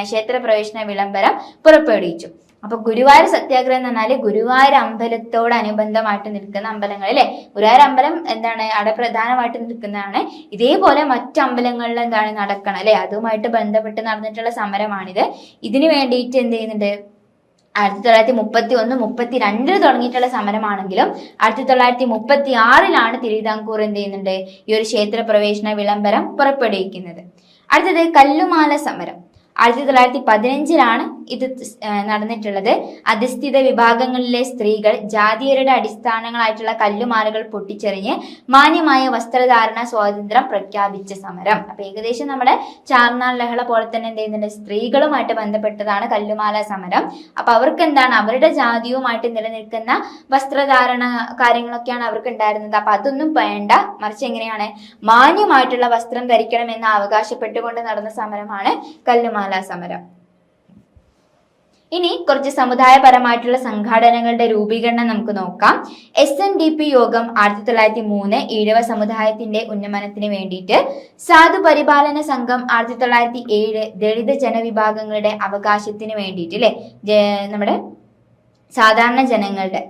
ക്ഷേത്രപ്രവേശന വിളംബരം പുറപ്പെടുവിച്ചു. അപ്പൊ ഗുരുവായൂർ സത്യാഗ്രഹം എന്ന് പറഞ്ഞാല് ഗുരുവായൂർ അമ്പലത്തോടനുബന്ധമായിട്ട് നിൽക്കുന്ന അമ്പലങ്ങൾ അല്ലെ. ഗുരുവായൂർ അമ്പലം എന്താണ് അവിടെ പ്രധാനമായിട്ട് നിൽക്കുന്നതാണ്. ഇതേപോലെ മറ്റു അമ്പലങ്ങളിൽ എന്താണ് നടക്കണം അല്ലെ, അതുമായിട്ട് ബന്ധപ്പെട്ട് നടന്നിട്ടുള്ള സമരമാണിത്. ഇതിനു വേണ്ടിയിട്ട് എന്ത് ചെയ്യുന്നുണ്ട്? 1931-32 തുടങ്ങിയിട്ടുള്ള സമരമാണെങ്കിലും 1936 തിരുവിതാംകൂർ എന്ത് ചെയ്യുന്നുണ്ട്? ഈ ഒരു ക്ഷേത്രപ്രവേശന വിളംബരം പുറപ്പെടുവിക്കുന്നത്. അടുത്തത് കല്ലുമാല സമരം 1915 ഇത് നടന്നിട്ടുള്ളത്. അധസ്ഥിത വിഭാഗങ്ങളിലെ സ്ത്രീകൾ ജാതീയരുടെ അടിസ്ഥാനങ്ങളായിട്ടുള്ള കല്ലുമാലകൾ പൊട്ടിച്ചെറിഞ്ഞ് മാന്യമായ വസ്ത്രധാരണ സ്വാതന്ത്ര്യം പ്രഖ്യാപിച്ച സമരം. അപ്പൊ ഏകദേശം നമ്മുടെ ചാർനാർ ലഹള പോലെ തന്നെ എന്ത് ചെയ്യുന്നുണ്ട്? സ്ത്രീകളുമായിട്ട് ബന്ധപ്പെട്ടതാണ് കല്ലുമാല സമരം. അപ്പൊ അവർക്ക് എന്താണ് അവരുടെ ജാതിയുമായിട്ട് നിലനിൽക്കുന്ന വസ്ത്രധാരണ കാര്യങ്ങളൊക്കെയാണ് അവർക്ക് ഉണ്ടായിരുന്നത്. അപ്പൊ അതൊന്നും വേണ്ട, മറിച്ച് എങ്ങനെയാണ് മാന്യമായിട്ടുള്ള വസ്ത്രം ധരിക്കണം എന്ന് അവകാശപ്പെട്ടുകൊണ്ട് നടന്ന സമരമാണ് കല്ലുമാല സമരം. ഇനി കുറച്ച് സമുദായപരമായിട്ടുള്ള സംഘടനകളുടെ രൂപീകരണം നമുക്ക് നോക്കാം. SNDP യോഗം 1903 ഈഴവ സമുദായത്തിന്റെ ഉന്നമനത്തിന് വേണ്ടിയിട്ട്. സാധു പരിപാലന സംഘം 1907 ദളിത് ജനവിഭാഗങ്ങളുടെ അവകാശത്തിന് വേണ്ടിയിട്ട് അല്ലെ, നമ്മുടെ സാധാരണ ജനങ്ങളുടെ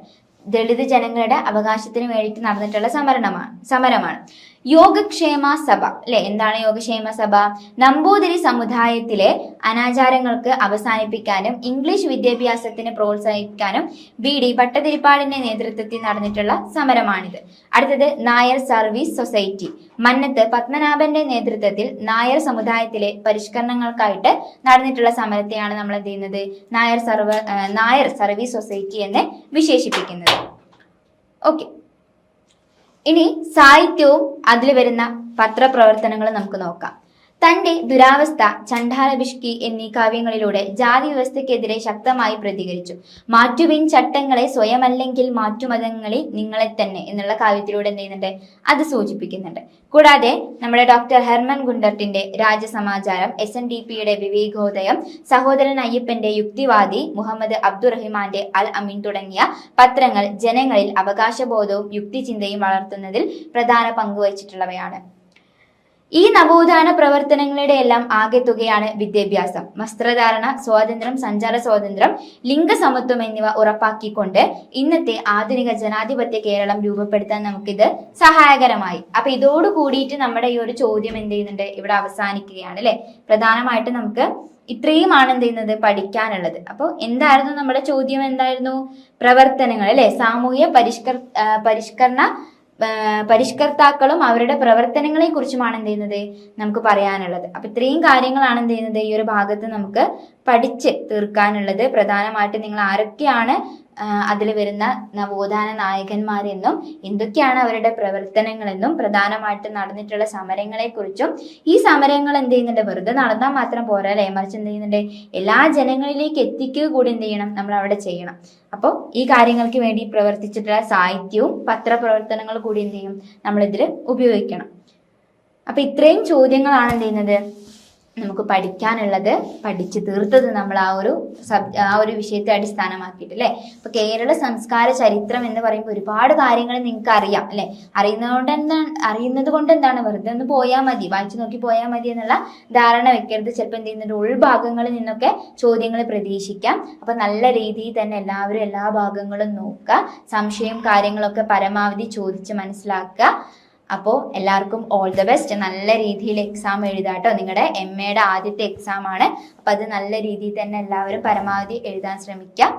ദളിത് ജനങ്ങളുടെ അവകാശത്തിന് വേണ്ടിയിട്ട് നടന്നിട്ടുള്ള സമരമാണ്. യോഗക്ഷേമ സഭ അല്ലെ. എന്താണ് യോഗക്ഷേമ സഭ? നമ്പൂതിരി സമുദായത്തിലെ അനാചാരങ്ങൾക്ക് അവസാനിപ്പിക്കാനും ഇംഗ്ലീഷ് വിദ്യാഭ്യാസത്തിന് പ്രോത്സാഹിപ്പിക്കാനും BD ഭട്ടതിരിപ്പാടിന്റെ നേതൃത്വത്തിൽ നടന്നിട്ടുള്ള സമരമാണിത്. അടുത്തത് നായർ സർവീസ് സൊസൈറ്റി. മന്നത്ത് പത്മനാഭന്റെ നേതൃത്വത്തിൽ നായർ സമുദായത്തിലെ പരിഷ്കരണങ്ങൾക്കായിട്ട് നടന്നിട്ടുള്ള സമരത്തെയാണ് നമ്മൾ എന്ത് ചെയ്യുന്നത്? നായർ സർവീസ് സൊസൈറ്റി എന്ന് വിശേഷിപ്പിക്കുന്നത്. ഓക്കെ, ഇനി സാഹിത്യവും അതിൽ വരുന്ന പത്രപ്രവർത്തനങ്ങളും നമുക്ക് നോക്കാം. തന്റെ ദുരാവസ്ഥ, ചണ്ഡാലഭിഷ്കി എന്നീ കാവ്യങ്ങളിലൂടെ ജാതി വ്യവസ്ഥയ്ക്കെതിരെ ശക്തമായി പ്രതികരിച്ചു. മാറ്റുവിൻ ചട്ടങ്ങളെ സ്വയമല്ലെങ്കിൽ മാറ്റുമതങ്ങളിൽ നിങ്ങളെ തന്നെ എന്നുള്ള കാവ്യത്തിലൂടെ എന്ത് ചെയ്യുന്നുണ്ട്? അത് സൂചിപ്പിക്കുന്നുണ്ട്. കൂടാതെ നമ്മുടെ ഡോക്ടർ ഹെർമൻ ഗുണ്ടർട്ടിന്റെ രാജസമാചാരം, SNDPയുടെ വിവേകോദയം, സഹോദരൻ അയ്യപ്പന്റെ യുക്തിവാദി, മുഹമ്മദ് അബ്ദുറഹിമാന്റെ അൽ അമീൻ തുടങ്ങിയ പത്രങ്ങൾ ജനങ്ങളിൽ അവകാശബോധവും യുക്തിചിന്തയും വളർത്തുന്നതിൽ പ്രധാന പങ്ക് വഹിച്ചിട്ടുള്ളവയാണ്. ഈ നവോത്ഥാന പ്രവർത്തനങ്ങളുടെ എല്ലാം ആകെത്തുകയാണ് വിദ്യാഭ്യാസം. വസ്ത്രധാരണ സ്വാതന്ത്ര്യം, സഞ്ചാര സ്വാതന്ത്ര്യം, ലിംഗസമത്വം എന്നിവ ഉറപ്പാക്കിക്കൊണ്ട് ഇന്നത്തെ ആധുനിക ജനാധിപത്യ കേരളം രൂപപ്പെടുത്താൻ നമുക്കിത് സഹായകരമായി. അപ്പൊ ഇതോട് കൂടിയിട്ട് നമ്മുടെ ഈ ഒരു ചോദ്യം എന്ത് ചെയ്യുന്നുണ്ട്, ഇവിടെ അവസാനിക്കുകയാണ് അല്ലെ. പ്രധാനമായിട്ട് നമുക്ക് ഇത്രയുമാണ് എന്ത് ചെയ്യുന്നത്, പഠിക്കാനുള്ളത്. അപ്പോൾ എന്തായിരുന്നു നമ്മുടെ ചോദ്യം, എന്തായിരുന്നു? പ്രവർത്തനങ്ങൾ അല്ലെ, സാമൂഹ്യ പരിഷ്കർത്താക്കളും അവരുടെ പ്രവർത്തനങ്ങളെ കുറിച്ചുമാണ് എന്ത് ചെയ്യുന്നത് നമുക്ക് പറയാനുള്ളത്. അപ്പൊ ഇത്രയും കാര്യങ്ങളാണ് എന്ത് ചെയ്യുന്നത് ഈ ഒരു ഭാഗത്ത് നമുക്ക് പഠിച്ച് തീർക്കാനുള്ളത്. പ്രധാനമായിട്ട് നിങ്ങൾ ആരൊക്കെയാണ് അതിൽ വരുന്ന നവോത്ഥാന നായകന്മാരെന്നും എന്തൊക്കെയാണ് അവരുടെ പ്രവർത്തനങ്ങളെന്നും പ്രധാനമായിട്ട് നടന്നിട്ടുള്ള സമരങ്ങളെ കുറിച്ചും, ഈ സമരങ്ങൾ എന്ത് ചെയ്യുന്നുണ്ട് വെറുതെ നടന്നാൽ മാത്രം പോരാ അല്ലെ, മറിച്ച് എന്ത് ചെയ്യുന്നുണ്ട് എല്ലാ ജനങ്ങളിലേക്ക് എത്തിക്കുക കൂടി എന്ത് ചെയ്യണം, നമ്മൾ അവിടെ ചെയ്യണം. അപ്പോൾ ഈ കാര്യങ്ങൾക്ക് വേണ്ടി പ്രവർത്തിച്ചിട്ടുള്ള സാഹിത്യവും പത്രപ്രവർത്തനങ്ങൾ കൂടി എന്ത് ചെയ്യും നമ്മളിതിൽ ഉപയോഗിക്കണം. അപ്പൊ ഇത്രയും ചോദ്യങ്ങളാണ് എന്ത് ചെയ്യുന്നത് നമുക്ക് പഠിക്കാനുള്ളത്. പഠിച്ചു തീർത്തത് നമ്മൾ ആ ഒരു വിഷയത്തെ അടിസ്ഥാനമാക്കിയിട്ട് അല്ലെ. ഇപ്പൊ കേരള സംസ്കാര ചരിത്രം എന്ന് പറയുമ്പോൾ ഒരുപാട് കാര്യങ്ങൾ നിങ്ങൾക്ക് അറിയാം അല്ലെ. അറിയുന്നത് കൊണ്ട് എന്താണ്, വെറുതെ ഒന്ന് പോയാൽ മതി, വായിച്ചു നോക്കി പോയാൽ മതി എന്നുള്ള ധാരണ വെക്കരുത്. ചിലപ്പോൾ എന്ത് ചെയ്യുന്നുണ്ട് ഉൾഭാഗങ്ങളിൽ നിന്നൊക്കെ ചോദ്യങ്ങൾ പ്രതീക്ഷിക്കാം. അപ്പൊ നല്ല രീതിയിൽ തന്നെ എല്ലാവരും എല്ലാ ഭാഗങ്ങളും നോക്കുക, സംശയം കാര്യങ്ങളൊക്കെ പരമാവധി ചോദിച്ച് മനസ്സിലാക്കുക. അപ്പോൾ എല്ലാവർക്കും ഓൾ ദ ബെസ്റ്റ്. നല്ല രീതിയിൽ എക്സാം എഴുതാട്ടോ. നിങ്ങളുടെ MA യുടെ ആദ്യത്തെ എക്സാം ആണ്. അപ്പം അത് നല്ല രീതിയിൽ തന്നെ എല്ലാവരും പരമാവധി എഴുതാൻ ശ്രമിക്കുക.